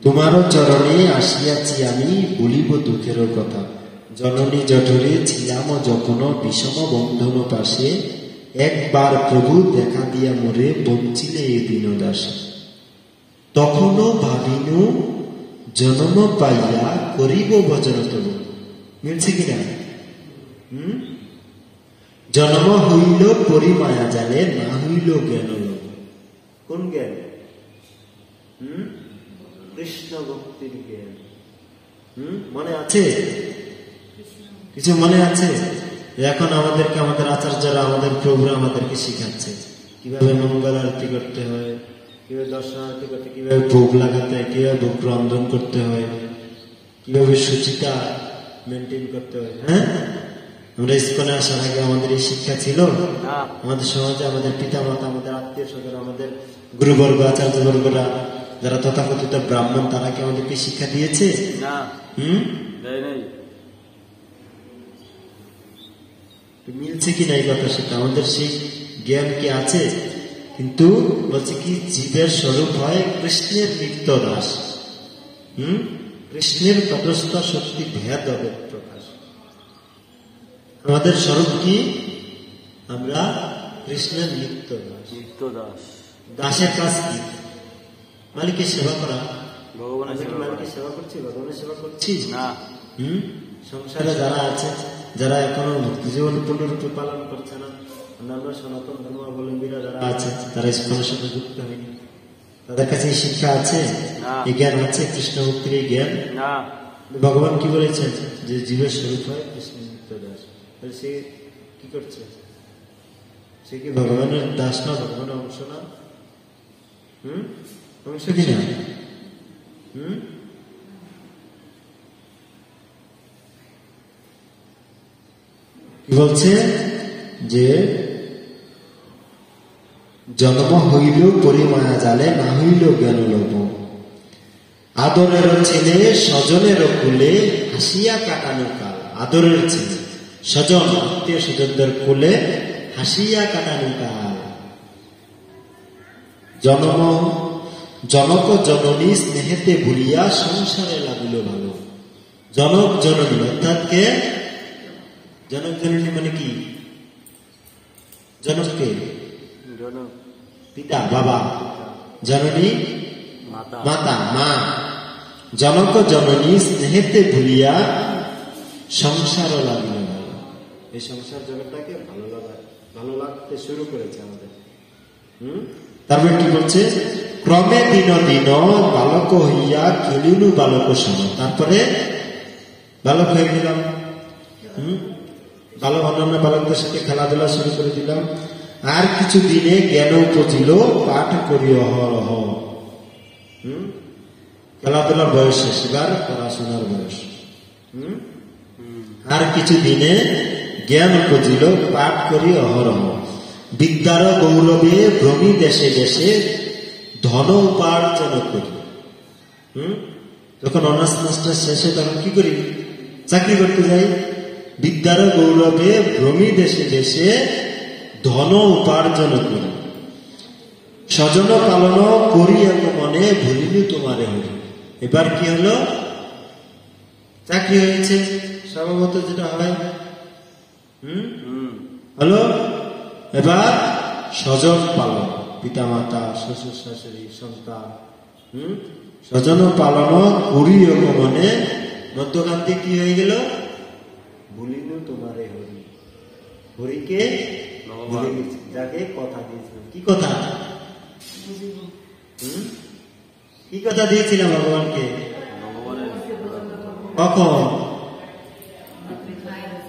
তোমারও চরণে আসিয়াছি আমি, বলিব দুঃখের কথা। জননী জঠরে ছিলাম যখন বিষম বন্ধন পাশে, একবার প্রভু দেখা দিয়া মোরে বঞ্চিলে এই দীনদাসে। তখনও ভাবিনু জন্ম পাইয়া করিব ভজন তব। মিলছে কিনা? জন্ম হইল পরিমায়া জালে, না হইল জ্ঞান। কোন জ্ঞান? কৃষ্ণ ভক্তির জ্ঞান। মনে আছে? কিছু মনে আছে? এখন আমাদেরকে আমাদের আচার্যরা, আমাদের প্রভুরা আমাদেরকে শিখাচ্ছে কিভাবে মঙ্গল আরতি করতে হয়, কিভাবে দর্শন আরতি করতে, কিভাবে ভোগ লাগাতে হয়, কিভাবে ভোগ রন্ধন করতে হয়, কিভাবে শুচিতা মেনটেন করতে হয়। হ্যাঁ, আমরা ইস্কনে আসার আগে আমাদের এই শিক্ষা ছিল? আমাদের সমাজে আমাদের পিতা মাতা, আমাদের আত্মীয় স্বজন, আমাদের গুরুবর্গ, আচার্যবর্গরা, যারা তথাকথিত ব্রাহ্মণ, তারা কি আমাদেরকে শিক্ষা দিয়েছে? মিলছে কিনা এই কথা সেটা আমাদের সেই জ্ঞান কি আছে? কিন্তু বলছে কি জীবের স্বরূপ হয় কৃষ্ণের নিত্য দাস। কৃষ্ণের তটস্থ শক্তি ভেদ হবে প্রকাশ। আমাদের স্বরূপ কি? আমরা কৃষ্ণের নিত্য দাস। নিত্য দাস। দাসের কাজ কি? মালিকের সেবা করা। ভগবানের সেবা করা। মালিকের সেবা করছি, ভগবানের সেবা করছি না। সংসারে যারা আছে, যারা এখনো ভক্তি জীবন পূর্ণরূপে পালন করছে না, অন্যান্য সনাতন ধর্মাবলম্বীরা যারা আছে, তারা ইস্কনের সাথে যুক্ত হয়নি, তাদের কাছে এই শিক্ষা আছে, এই জ্ঞান আছে, কৃষ্ণ ভক্তির এই জ্ঞান না। ভগবান কি বলেছেন যে জীবের স্বরূপ হয় কৃষ্ণ নিত্য দাস। সে কি করছে? সে কি ভগবানের দাস না? ভগবানের অংশ না? অংশ কিনা? কি বলছে যে জন্ম হইল পরিমায়া জালে, না হইল জ্ঞান লোভ। আদরের ছেলে স্বজনের কুলে, হাসিয়া কাটানো কাল। আদরের ছেলে স্বজন, আত্মীয় স্বজনদের কুলে হাসিয়া কাটানো কাল। জনক জননী স্নেহেতে ভুলিয়া সংসারে লাগিল ভালো। জনক জননী অর্থাৎ কে? জনক জননী মানে কি? জনককে পিতা বাবা, জননী মাতা মা। জনক জননী স্নেহেতে ভুলিয়া সংসার লাগিল ভালো। এই সংসার জগৎটাকে ভালো লাগতে শুরু করেছে আমাদের। তারপরে কি বলছে? ক্রমে দিন দিন বালক হইয়া খেলিলু বালক সম। তারপরে বালক হয়ে গেলাম, অন্যান্য বালকদের সাথে খেলাধুলা শুরু করে দিলাম। আর কিছু দিনে জ্ঞান উপজিল, পাঠ করি অহরহ। খেলাধুলার বয়স শেষ, এবার পড়াশোনার বয়স। আর কিছু দিনে জ্ঞান উপজিল, পাঠ করি অহরহ। বিদ্যার গৌরবে ভ্রমি দেশে দেশে, ধন উপার্জন করি। যখন অনার্স মাস্টার শেষে তখন কি করি? চাকরি করতে যাই। বিদ্যার গৌরবে ভ্রমি দেশে দেশে, ধন উপার্জন করি। স্বজন পালন করি এক মনে, ভুলিনি তোমারে হরি। এবার কি হলো? চাকরি হয়েছে, স্বভাবত যেটা হয় হলো। এবার স্বজন পালন, পিতা মাতা, শ্বশুর শাশুড়ি, সন্তান, স্বজন পালন করি এক মনে। মধ্যকান্তে কি হয়ে গেল? ভুলিনু তোমারে হরি। হরিকে যাকে কথা দিয়েছিলাম। কি কথা? কি কথা দিয়েছিলাম ভগবানকে? কখন?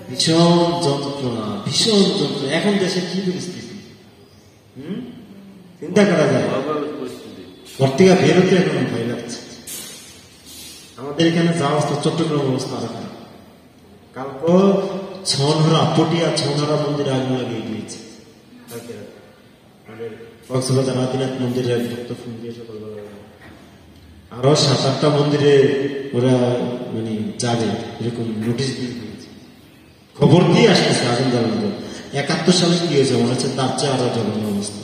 ভীষণ যন্ত্রণা, ভীষণ যন্ত্রণা। এখন দেশের কি পরিস্থিতি চিন্তা করা যায়। ঘর থেকে বেরোতে এখন ভয় লাগছে। আমাদের এখানে যা অবস্থা, চট্টগ্রাম অবস্থা আরো খারাপ। কালকে ছনহরা, পটিয়া ছনহরা মন্দিরে আগুন লাগিয়ে দিয়েছে। কক্সবাজার আদিনাথ মন্দিরে ভক্ত ফোন দিয়ে সকালবেলা আরো 7-8টা মন্দিরে ওরা মানে যাবে এরকম নোটিশ দিয়ে দিয়েছে। খবর দিয়ে আসতেছে আগুন জ্বালানো। 71 সালে কি হয়েছে মনে হচ্ছে তার চেয়ে আরো জ্বালানো অবস্থা।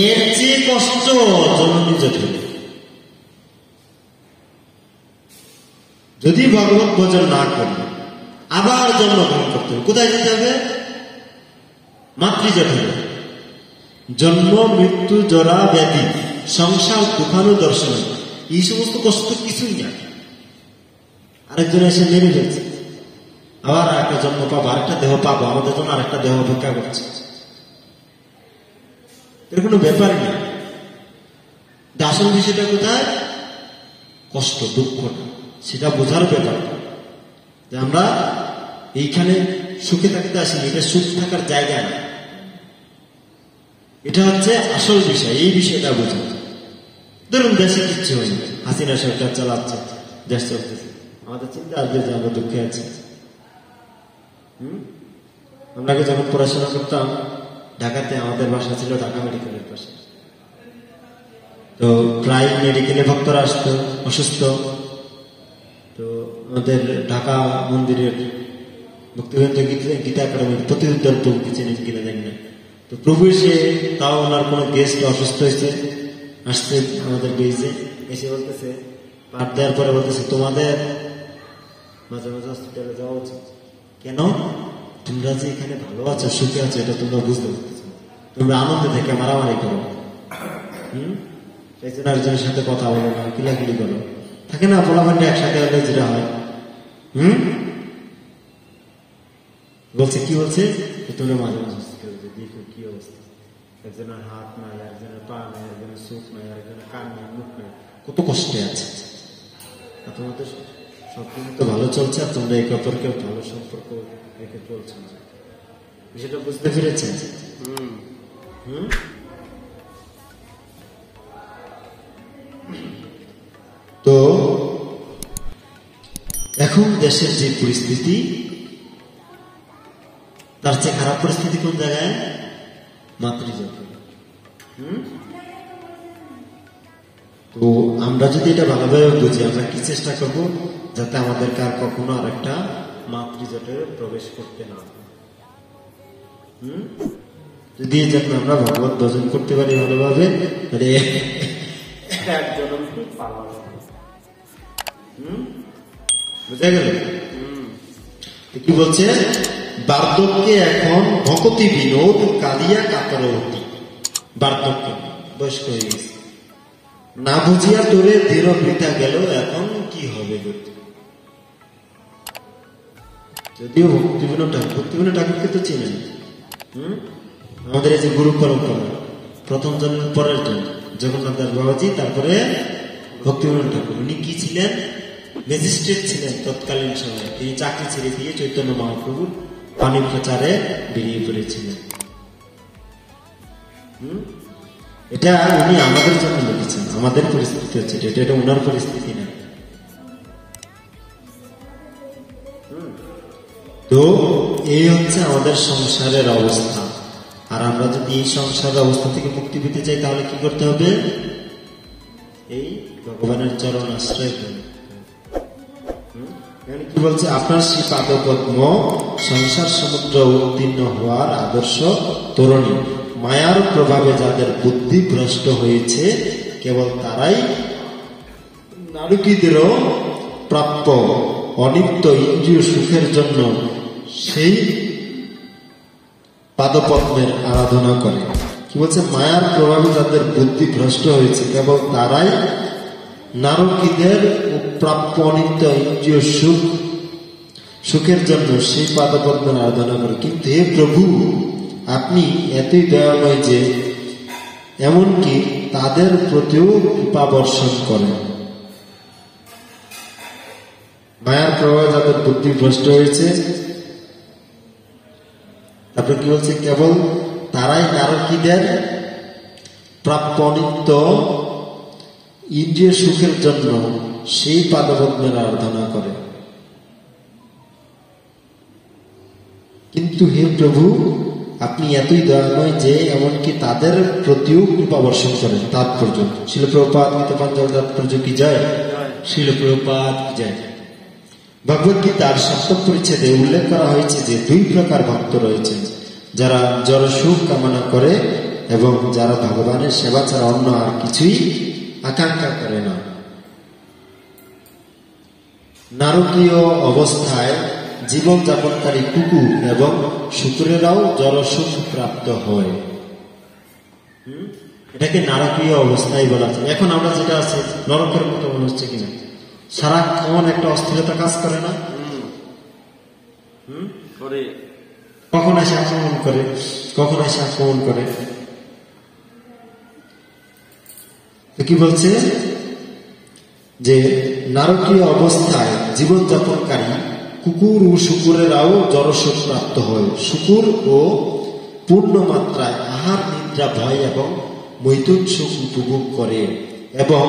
এর চেয়ে কষ্ট জননী জটিল। যদি ভগবত ভজন না করি, আবার জন্মগ্রহণ করতে হবে। কোথায় যেতে হবে? মাতৃজঠরে। জন্ম মৃত্যু জরা ব্যাধি সংসার তুফানু দর্শন, এই সমস্ত কষ্ট কিছুই না। আরেকজন এসে মেরে ফেলছে, আবার আরেকটা জন্ম পাবো, আরেকটা দেহ পাবো, আমাদের জন্য আরেকটা দেহ অপেক্ষা করছে। এর কোনো ব্যাপারই না। আসল বিষয়টা কোথায়? কষ্ট, দুঃখটা, সেটা বোঝার ব্যাপার। যে আমরা এইখানে সুখে থাকতে আসিনি, এটা সুখ থাকার জায়গা না। এটা হচ্ছে আসল বিষয়, এই বিষয়টা বোঝা। ধরুন দেশে কিচ্ছু হয়নি, হাসিনা সরকার চালাচ্ছে, দেশ চলতেছে, আমাদের চিন্তা আসবে যে আমরা দুঃখে আছি। আমরা যখন পড়াশোনা করতাম ঢাকাতে, আমাদের বাসা ছিল ঢাকা মেডিকেলের পাশে। তো প্রায় মেডিকেলে ভক্তরা আসতো অসুস্থ। তো আমাদের ঢাকা মন্দিরের ভক্তিবেন্দ্র গীতা একাডেমির প্রতিউদ্ধার প্রভুকে চেনেন কিনা জানি না। তো প্রভু এসে তাও ওনার কোনো গেস্ট অসুস্থ হয়েছে, আসছে আমাদের বেজে, এসে বলতেছে, পাঠ দেওয়ার পরে বলতেছে, তোমাদের মাঝে মাঝে হসপিটালে যাওয়া উচিত। কেন? তোমরা যে এখানে ভালো আছো, সুখে আছো, এটা তোমরা বুঝতে পারতেছো, তোমরা আনন্দে থেকে মারামারি করো, একজন আরেকজনের সাথে কথা বলো না, কিলাকিলি করো, থাকে না পোলাপান্ডে একসাথে হলে যেটা হয়। বলছে কি বলছে, তোমরা মাঝে মাঝে দেখো কি অবস্থা, একজনের হাত নাই, একজনের পা নাই, একজনের চোখ নাই, একজনের কান নাই, মুখ নাই, কত কষ্টে আছে। তোমাদের সবকিছু তো ভালো চলছে, আর তোমরা একে অপরকে ভালো সম্পর্ক রেখে চলছে, সেটা বুঝতে পেরেছেন? তো এখন দেশের যে পরিস্থিতি, তার চেয়ে খারাপ পরিস্থিতি কোন জায়গায়? মাতৃজাতি। তো আমরা যদি এটা ভালোভাবে বুঝি, আমরা কি চেষ্টা করব, যাতে আমাদেরকে আর কখনো আর একটা মাতৃজোটে প্রবেশ করতে না হয়। যদি যাতে আমরা ভগবত ভজন করতে পারি ভালোভাবে, তাহলে বুঝা গেল? কি বলছে? বার্ধক্যে এখন ভকতি বিনোদ কাঁদিয়া কাতরবতী। বার্ধক্য, বয়স্ক হয়ে গেছে, না বুঝিয়া তোরে দৃঢ় বৃথা গেল, এখন কি হবে? যদিও ভক্তিবিনোদ ঠাকুরকে তো চেনেন, আমাদের এই যে গুরু পরম্পরা, প্রথম জন্মের পরের জন্ম জগন্নাথ দাস বাবাজি, তারপরে ভক্তিবিনোদ ঠাকুর। উনি কি ছিলেন? ম্যাজিস্ট্রেট ছিলেন তৎকালীন সময়ে। তিনি চাকরি ছেড়ে দিয়ে চৈতন্য মহাপ্রভুর বাণী প্রচারে বেরিয়ে পড়েছিলেন। এটা উনি আমাদের জন্য লিখেছেন, আমাদের পরিস্থিতি হচ্ছে এটা ওনার পরিস্থিতি না। তো এই হচ্ছে আমাদের সংসারের অবস্থা। আর আমরা যদি এই সংসারের অবস্থা থেকে মুক্তি পেতে চাই, তাহলে কি করতে হবে? এই ভগবানের চরণ আশ্রয় করতে। কি বলছে? আপনার শ্রী পাদপদ্ম সংসার সমুদ্র উত্তীর্ণ হওয়ার আদর্শ তরুণী। মায়ার প্রভাবে যাদের বুদ্ধি ভ্রষ্ট হয়েছে, কেবল তারাই নারকীদেরও প্রাপ্য অনিত্য ইন্দ্রিয় সুখের জন্য সেই পাদপদ্মের আরাধনা করে। কি বলছে? মায়ার প্রভাবে যাদের বুদ্ধি ভ্রষ্ট হয়েছে, কেবল তারাই নারকীদের প্রাপ্য অনিত্য ইন্দ্রিয় সুখের জন্য সেই পাদপদ্মের আরাধনা করে। কিন্তু হে প্রভু, আপনি এতই দয়াময় যে এমনকি তাদের প্রতিও কৃপা বর্ষণ করেন। মায়ার প্রভাবে যাদের বুদ্ধি ভ্রষ্ট হয়েছে, তারপরে কি বলছে? কেবল তারাই নারকীদের প্রাপ্য নিত্য ইন্দ্রিয় সুখের জন্য সেই পাদপদ্মের আরাধনা করে। কিন্তু হে প্রভু, আপনি এতই দয়াময় যে এমনকি তাদের প্রতিও কৃপা বর্ষণ করেন। তাৎপর্য শিল প্রভুপাদ গীতাঞ্জল তাৎপর্য কি যায়? শিল প্রভুপাদ কি যায়? ভগবত গীতার সপ্তম পরিচ্ছেদে উল্লেখ করা হয়েছে যে দুই প্রকার ভক্ত রয়েছেন, যারা জড় সুখ কামনা করে এবং যারা ভগবানের সেবা ছাড়া অন্য আর কিছুই আকাঙ্ক্ষা করে না। নারকীয় অবস্থায় জীবন যাপনকারী কুকুর এবং শুকুরেরাও জড় সুখ প্রাপ্ত হয়। এটাকে নারকীয় অবস্থায় বলা যায়। এখন আমরা যেটা আছে নরকের মতো মনে হচ্ছে কিনা? সারাক্ষণ একটা অস্থিরতা কাজ করে না? কখন এসে আক্রমণ করে, কখন এসে আক্রমণ করে। কি বলছে? যে নারকীয় অবস্থায় জীবনযাপনকারী কুকুর ও শুকুরেরাও জড়সুখ প্রাপ্ত হয়। শুকুর ও পূর্ণ মাত্রায় আহার, নিদ্রা, ভয় এবং মৈথুন সুখ উপভোগ করে এবং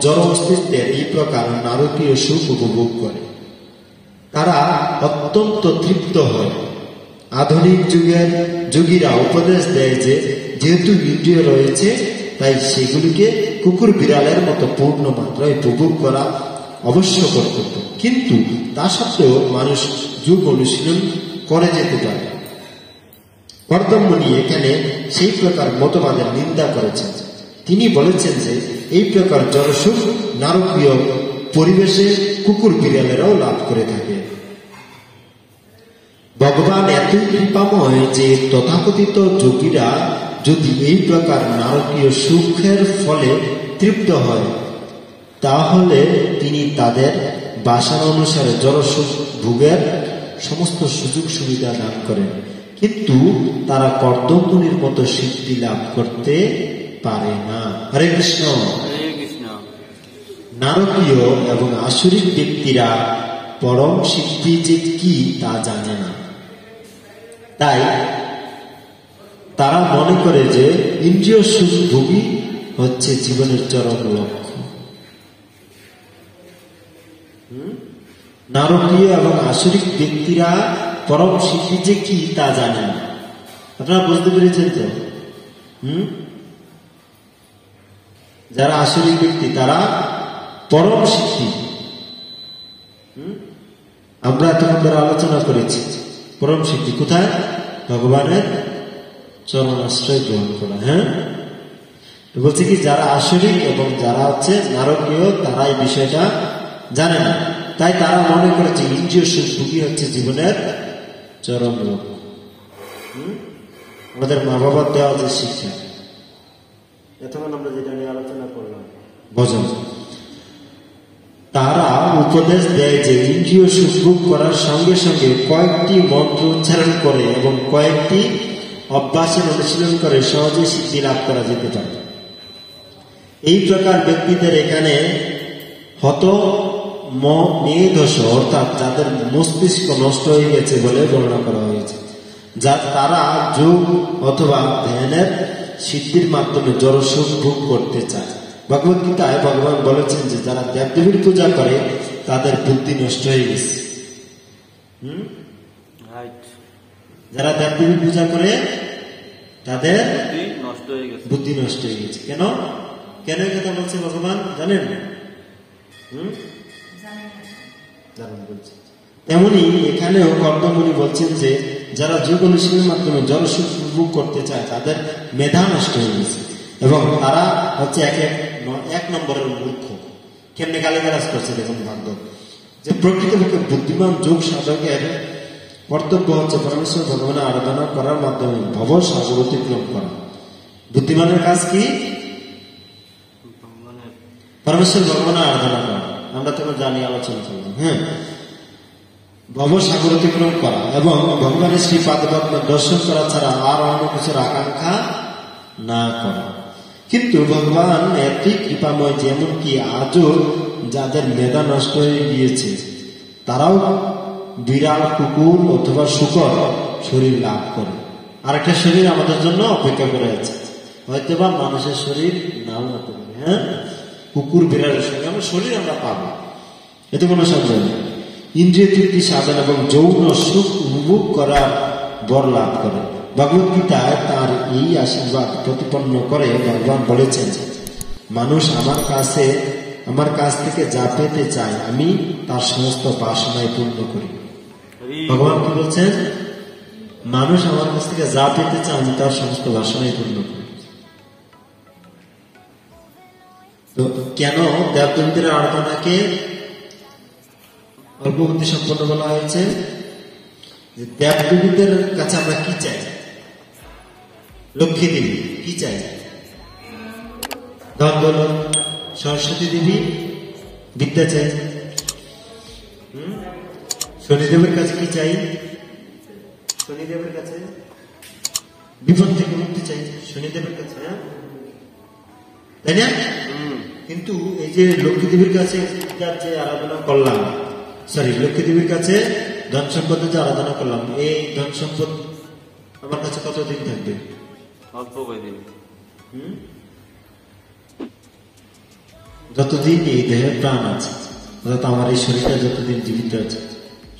জড় অস্তিত্বের এই প্রকার নারকীয় সুখ উপভোগ করে। তারা অত্যন্ত তৃপ্ত হয়। আধুনিক যুগের যোগীরা উপদেশ দেয় যে যেহেতু ইন্দ্রিয় রয়েছে, তাই সেগুলিকে কুকুর বিড়ালের মতো পূর্ণ মাত্রায় উপভোগ করা অবশ্য কর্তব্য, কিন্তু তা সত্ত্বেও মানুষ যোগ অনুশীলন করে যেতে পারে। কর্দমমণি এখানে সেই প্রকার মতবাদের নিন্দা করেছেন। তিনি বলেছেন যে এই প্রকার জড়সুখ নারকীয় পরিবেশে কুকুর বিড়ালেরাও লাভ করে থাকে। ভগবান এতই কৃপাময় যে তথাকথিত যোগীরা যদি এই প্রকার নারকীয় সুখের ফলে তৃপ্ত হয়, তাহলে তিনি তাদের বাসনা অনুসারে জড়সুখ ভোগের সমস্ত সুযোগ সুবিধা দান করেন, কিন্তু তারা কর্দমমণির মতো সিদ্ধি লাভ করতে পারে না। হরে কৃষ্ণ। হরে কৃষ্ণ। নারকীয় এবং আসুরিক ব্যক্তিরা পরম সিদ্ধি যে কি তা জানে না, তাই তারা মনে করে যে ইন্দ্রিয় সুখ ভোগই হচ্ছে জীবনের চরম লক্ষ্য। নারকীয় এবং আসুরিক ব্যক্তিরা পরম সিদ্ধি যে কি তা জানে না। আপনারা বুঝতে পেরেছেন তো? যারা আসুরিক ব্যক্তি তারা পরম সিদ্ধি, আমরা এতক্ষণ ধরে আলোচনা করেছি পরম সিদ্ধি কোথায়? ভগবানের চরণ আশ্রয় গ্রহণ করা। হ্যাঁ, বলছে কি যারা আসরিক এবং যারা হচ্ছে নারকীয় তারা এই বিষয়টা জানে না, তাই তারা মনে করেছে ইন্দ্রিয় সুখ ভোগই হচ্ছে জীবনের চরম লক্ষ্য। আমাদের মা বাবার দেওয়া যে শিক্ষা, এতক্ষণ আমরা যেটা নিয়ে আলোচনা করলাম ভজন, তারা উপদেশ দেয় যে ইন্দ্রিয় সুখ ভোগ করার সঙ্গে সঙ্গে কয়েকটি মন্ত্র উচ্চারণ করে এবং কয়েকটি অভ্যাসের অনুশীলন করে সহজে সিদ্ধি লাভ করা যেতে পারে। এই প্রকার ব্যক্তিদের এখানে মেধস অর্থাৎ যাদের মস্তিষ্ক নষ্ট হয়ে গেছে বলে বর্ণনা করা হয়েছে, যা তারা যোগ অথবা ধ্যানের সিদ্ধির মাধ্যমে জড়সুখ ভোগ করতে চায়। ভগবত গীতায় ভগবান বলেছেন যে যারা দেবদেবীর পূজা করে তাদের বুদ্ধি নষ্ট হয়ে গেছে। যারা দেবদেবীর পূজা করে তাদের বুদ্ধি নষ্ট হয়ে গেছে। কেন কেন এই কথা বলছে ভগবান জানেন? তেমনি এখানেও কর্দমমণি বলছেন যে যারা যোগ অনুশীলনের মাধ্যমে জড়সুখ ভোগ করতে চায় তাদের মেধা নষ্ট হয়ে গেছে এবং তারা হচ্ছে এক নম্বরের মূর্খ। কেমনে গালিগালাজ করছে দেখুন ভাগবত, যে প্রকৃতপক্ষে বুদ্ধিমান যোগ সাধকের কর্তব্য হচ্ছে পরমেশ্বর ভগবানের আরাধনা করার মাধ্যমে ভব সাগর অতিক্রম করা। বুদ্ধিমানের কাজ কি? পরমেশ্বর ভগবানের আরাধনা করা। আমরা তো জানি, আলোচনা করলাম। হ্যাঁ, ভব সাগর অতিক্রম করা এবং ভগবানের শ্রী পাদপদ্ম দর্শন করা ছাড়া আর অন্য কিছুর আকাঙ্ক্ষা না করা। কিন্তু ভগবান এতই কৃপাময় যে এমনকি আজও যাদের মেধা নষ্ট হয়ে গিয়েছে তারাও বিড়াল, কুকুর অথবা শূকর শরীর লাভ করে। আরেকটা শরীর আমাদের জন্য অপেক্ষা করে আছে, হয়তো বা মানুষের শরীর নাও হতে পারে। হ্যাঁ, কুকুর বিড়ালের সঙ্গে আমরা শরীর আমরা পাবো, এতে কোনো সন্দেহ নেই। ইন্দ্রিয় তৃপ্তি সাধন এবং যৌন সুখ উপভোগ করার বর লাভ করে। ভগবত গীতায় তার এই আশীর্বাদ প্রতিপন্ন করে ভগবান বলেছেন, মানুষ আমার কাছ থেকে যা পেতে চায় আমি তার সমস্ত বাসনায় পূর্ণ করি। ভগবান কি বলছেন? মানুষ আমার কাছ থেকে যা পেতে চায় আমি তার সমস্ত বাসনায় পূর্ণ করি। তো কেন দেবদেবীদের আরাধনাকে অল্পবুদ্ধি সম্পন্ন বলা হয়েছে? যে দেবদেবীদের কাছে আমরা কি চাই? লক্ষ্মী দেবী কি চাই? ধন দৌলত। সরস্বতী দেবী বিদ্যা চাই। শনিদেবের কাছে কি চাই? শনিদেবের কাছে বিপদ থেকে মুক্তি চাই শনিদেবের কাছে, তাই না? কিন্তু এই যে লক্ষ্মী দেবীর কাছে যে আরাধনা করলাম, লক্ষ্মী দেবীর কাছে ধন সম্পদের যে আরাধনা করলাম, এই ধন সম্পদ আমার কাছে কতদিন থাকবে? অল্প কয়দিন। যতদিন এই দেহে প্রাণ আছে, অর্থাৎ আমার এই শরীরটা যতদিন জীবিত আছে,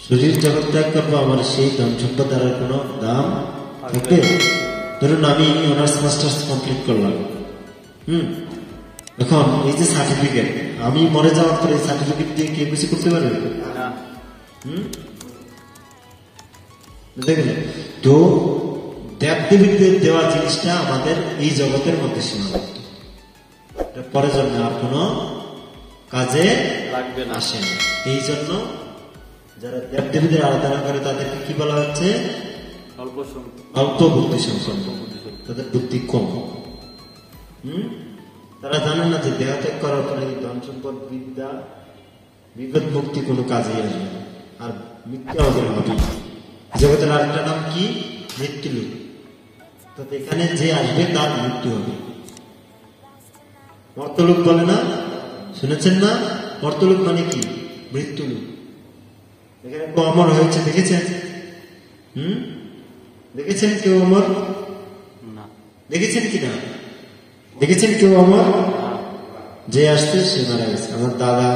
শরীর জগৎ ত্যাগ করবো, আমার সেই ধন সম্পদ দ্বারা কোনো দাম থাকবে? ধরুন আমি অনার্স মাস্টার্স কমপ্লিট করলাম, এখন এই যে সার্টিফিকেট, আমি মরে যাওয়ার পরে সার্টিফিকেট দিয়ে কে কিছু করতে পারবে? না। বুঝতে গেলে? তো দেবদেবীদের দেওয়া জিনিসটা আমাদের এই জগতের মধ্যে সীমাবদ্ধ, পরের জন্য আর কোনো কাজে লাগবে না। আসে না। এই জন্য যারা দেবদেবীদের আরাধনা করে তাদেরকে কি বলা হচ্ছে? অল্প বুদ্ধি সম্পন্ন, তাদের বুদ্ধি কম। তারা জানে না যে দেহত্যাগ করার পরে ধন সম্পদ, বিদ্যা, বিপদ মুক্তি কোনো কাজেই আসবে না, আর মৃত্যু আমাদের হবে। জগতের আরেকটা নাম কি? মৃত্যুলোক। তো এখানে যে আসবে তার মৃত্যু হবে। মর্তলোক বলে না, শুনেছেন না? মর্তলোক মানে কি? মৃত্যুলোক। এখানে কেউ অমর হয়েছে দেখেছেন? দেখেছেন কেউ অমর? দেখেছেন কিনা? দেখেছেন কেউ অমর? যে আসছে সে মারা গেছে। আমার দাদা,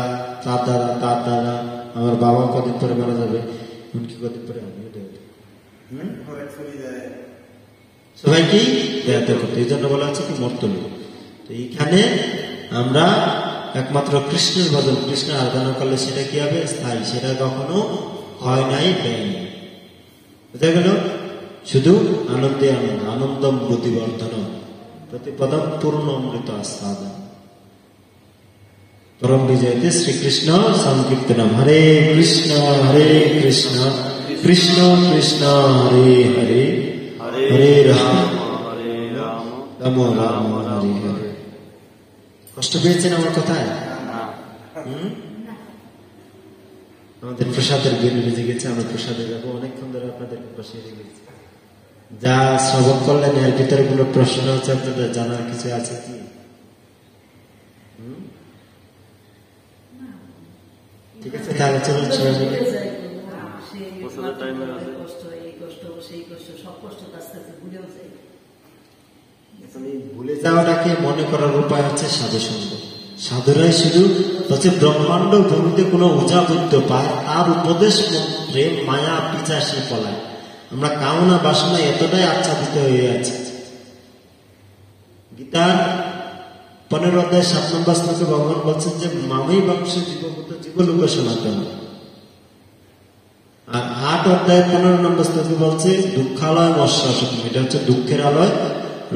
তার দাদা, তার দাদা, আমার বাবা কদিন পরে মারা যাবে, এমনকি কদিন পরে আমিও দেব। সবাইকেই দেয়াতে করতে, এই জন্য বলা আছে কি মর্তলোক। তো এইখানে আমরা একমাত্র কৃষ্ণের ভজন, কৃষ্ণের আরাধনা করলে সেটা কি হবে? স্থায়ী। সেটা কখনো হয় নাই, ব্যয় নেই। বুঝা গেল? শুধু আনন্দে আনন্দ, আনন্দম বুদ্ধিবর্ধন, প্রতিপদম পূর্ণ অমৃত আস্বাদন। পরম বিজয়তে শ্রীকৃষ্ণ সংকীর্তনম। হরে কৃষ্ণ কৃষ্ণ কৃষ্ণ হরে হরে, হরে রাম রাম রাম হরে হরে। কষ্ট পেয়েছেন আমার কথায়? আমাদের প্রসাদের বেল বেজে গেছে, আমরা প্রসাদে যাবো। অনেকক্ষণ ধরে আপনাদের পাশে গেছি। যা শ্রবণ করলেন এর ভিতরে কোনো প্রশ্ন আছে আপনাদের জানার কিছু আছে কি? ঠিক আছে, তাহলে চলুন সবাই মিলে। ভুলে যাওয়াটাকে মনে করার উপায় হচ্ছে সাধু সঙ্গ। সাধুরাই শুধু হচ্ছে ব্রহ্মাণ্ড ভূমিতে কোনো উজা বুদ্ধ পায়, তার উপদেশ মন্ত্রে মায়া পিচাসে পলায়। আমরা কামনা বাসনা এতটাই আচ্ছাদিত হয়ে আছে। গীতার 15 অধ্যায় 7 নম্বর শ্লোকে ভগবান বলছেন যে মামেই বংশ জীবভূত জীবলোক সনাতন। আর 8 অধ্যায় 15 নম্বর শ্লোকে বলছে দুঃখালয় মৎস্যম, এটা হচ্ছে দুঃখের আলয়।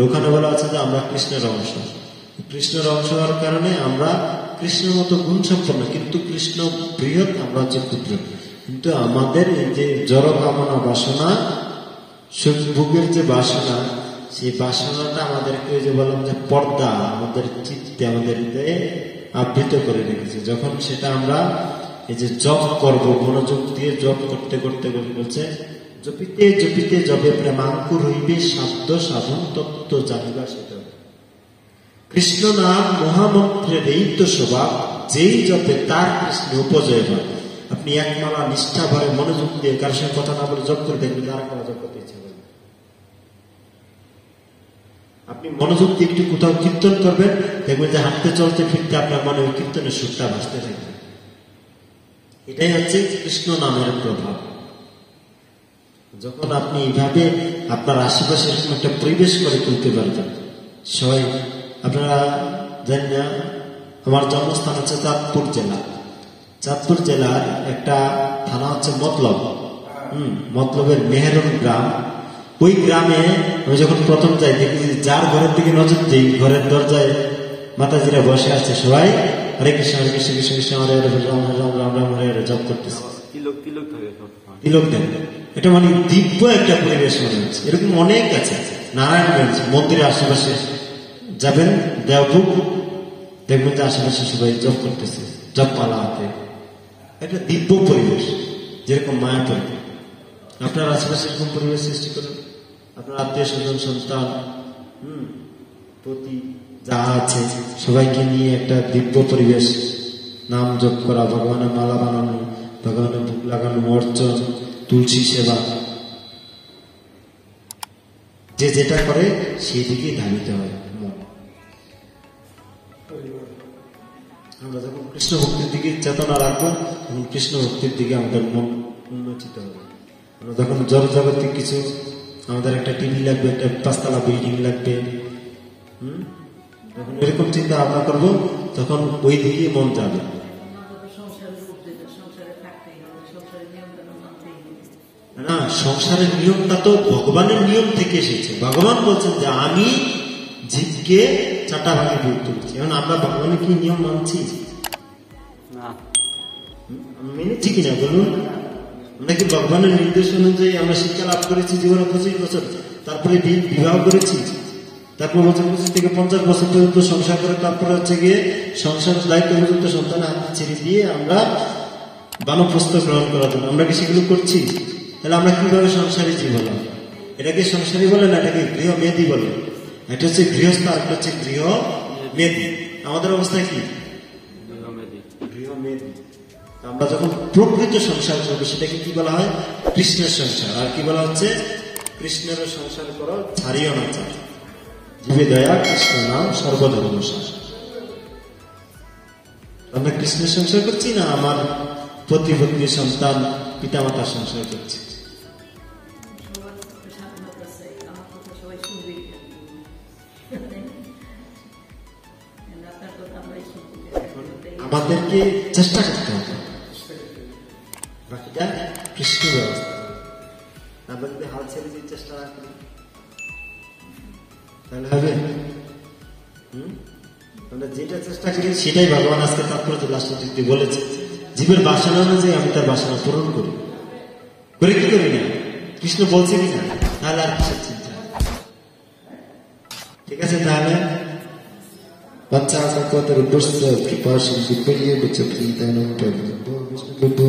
ওখানে বলা আছে যে আমরা কৃষ্ণের অংশ। কৃষ্ণের অংশ হওয়ার কারণে আমরা কৃষ্ণের মতো গুণ সম্পন্ন, কিন্তু কৃষ্ণ বৃহৎ, আমরা হচ্ছে ক্ষুদ্র। কিন্তু আমাদের এই যে জড় কামনা বাসনা, সুখভোগের যে বাসনা, সেই বাসনাটা আমাদেরকে যে বললাম যে পর্দা আমাদের চিত্তে, আমাদের হৃদয়ে আবৃত করে রেখেছে। যখন সেটা আমরা এই যে জপ করব, মনোযোগ দিয়ে জপ করতে করতে বলছে জপিতে জপিতে জবে প্রেমাঙ্কুর হইবে, সাধ্য সাধন তত্ত্ব জানিবা সেটা। কৃষ্ণ নাম মহামন্ত্রের এই তো স্বভাব, যেই জপে তার কৃষ্ণ উপজয় হয়। আপনি একমালা নিষ্ঠা ভরে মনোযোগ দিয়ে কারোর সঙ্গে কথা না বলে জপ করে দেখবেন আর কোনো জপ করতে ইচ্ছে করবে। আপনি মনোযোগ দিয়ে একটু কোথাও কীর্তন করবেন, দেখবেন যে হাঁটতে চলতে ফিরতে আপনার মনে ওই কীর্তনের সুরটা ভাসতে থাকবে। এটাই হচ্ছে কৃষ্ণ নামের প্রভাব। যখন আপনি এইভাবে আপনার আশেপাশে এরকম একটা পরিবেশ করে তুলতে পারবেন। সবাই আপনারা জানেন না, আমার জন্মস্থান হচ্ছে চাঁদপুর জেলা। চাঁদপুর জেলার একটা থানা হচ্ছে মতলব। মতলবের মেহেরন গ্রাম। ওই গ্রামে আমি যখন প্রথম যাই দেখি যার ঘরের দিকে নজর দিই, ঘরের দরজায় মাতাজিরা বসে আছে, সবাই হরে কৃষ্ণ হরে কৃষ্ণ কৃষ্ণ কৃষ্ণ হরে হরে রাম রাম রাম রাম হরে হরে জপ করতেছে। তিলক দেন। এটা মানে দিব্য একটা পরিবেশ মনে হচ্ছে। এরকম অনেক আছে। নারায়ণগঞ্জ মন্দিরের আশেপাশে যাবেন, দেওবুক, দেখবেন যে আশেপাশে সবাই জপ করতেছে, জপ পালা হাতে। একটা দিব্য পরিবেশ, যেরকম মায়াপুর। আপনার আশেপাশে এরকম পরিবেশ সৃষ্টি করুন। আপনার আত্মীয় স্বজন, সন্তান, প্রতি যা আছে সবাইকে নিয়ে একটা দিব্য পরিবেশ, নাম জপ করা, ভগবানের মালা বানানো, ভগবানের ভোগ লাগানো, অর্চন, তুলসী সেবা, যে যেটা করে সেই দিকেই ধাবিত হয় মন। আমরা যখন কৃষ্ণ ভক্তির দিকে চেতনা রাখবো, তখন কৃষ্ণ ভক্তির দিকে আমাদের মন উন্মোচিত হবে। আমরা যখন জড় জগতিক কিছু, আমাদের একটা টিভি লাগবে, একটা 5 তলা বিল্ডিং লাগবে, যখন এরকম চিন্তা ভাবনা করবো তখন ওই দিকে মন যাবে। না, সংসারের নিয়মটা তো ভগবানের নিয়ম থেকে এসেছে। ভগবান বলছেন যে আমি জীবকে চারটা ভাগে বিভক্ত করছি। এখন আমরা ভগবানের কি নিয়ম মানছি? না, মেনেছি কিনা বলুন? আমরা কি ভগবানের নির্দেশ অনুযায়ী আমরা শিক্ষা লাভ করেছি জীবনে 25 বছর, তারপরে বিবাহ করেছি, তারপর 25 থেকে 50 বছর পর্যন্ত সংসার করে, তারপরে হচ্ছে গিয়ে সংসারের দায়িত্ব পর্যন্ত সন্তানের হাতে ছেড়ে দিয়ে আমরা বানপ্রস্থ গ্রহণ করার জন্য আমরা কি সেগুলো করছি? তাহলে আমরা কিভাবে সংসারী জীবন? এটাকে সংসারী বলে না, এটাকে গৃহ মেধি বলে। এটা হচ্ছে গৃহস্থ, আর একটা হচ্ছে গৃহ মেধি। আমাদের অবস্থা কি? গৃহ মেধি। আমরা যখন প্রকৃত সংসার করবো সেটাকে কি বলা হয়? কৃষ্ণের সংসার। আর কি বলা হচ্ছে? কৃষ্ণের সংসার করো, ছাড়িও না চার, জীবে দয়া কৃষ্ণ নাম সর্বধর্ম সার। আমরা কৃষ্ণের সংসার করছি না আমার প্রতিপত্নী সন্তান পিতামাতার সংসার করছি? আমাদেরকে চেষ্টা করতে হবে, বাকিটা কৃষ্ণ ব্যবস্থা। আমরা যদি হাল ছেড়ে দিয়ে চেষ্টা না করি তাহলে হবে? আমরা যেটা চেষ্টা করি সেটাই ভগবান আজকে তাৎপর্য লাস্টে বলেছে, জীবের বাসনা অনুযায়ী আমি তার বাসনা পূরণ করি। করে কি করি না? কৃষ্ণ বলছে কিনা? তাহলে আর কিসের চিন্তা? ঠিক আছে, তাহলে Pancāsa Kotara Bursa Kripa Shri Pariya Bachapri Dhanam Prabhu Vishnu Prabhu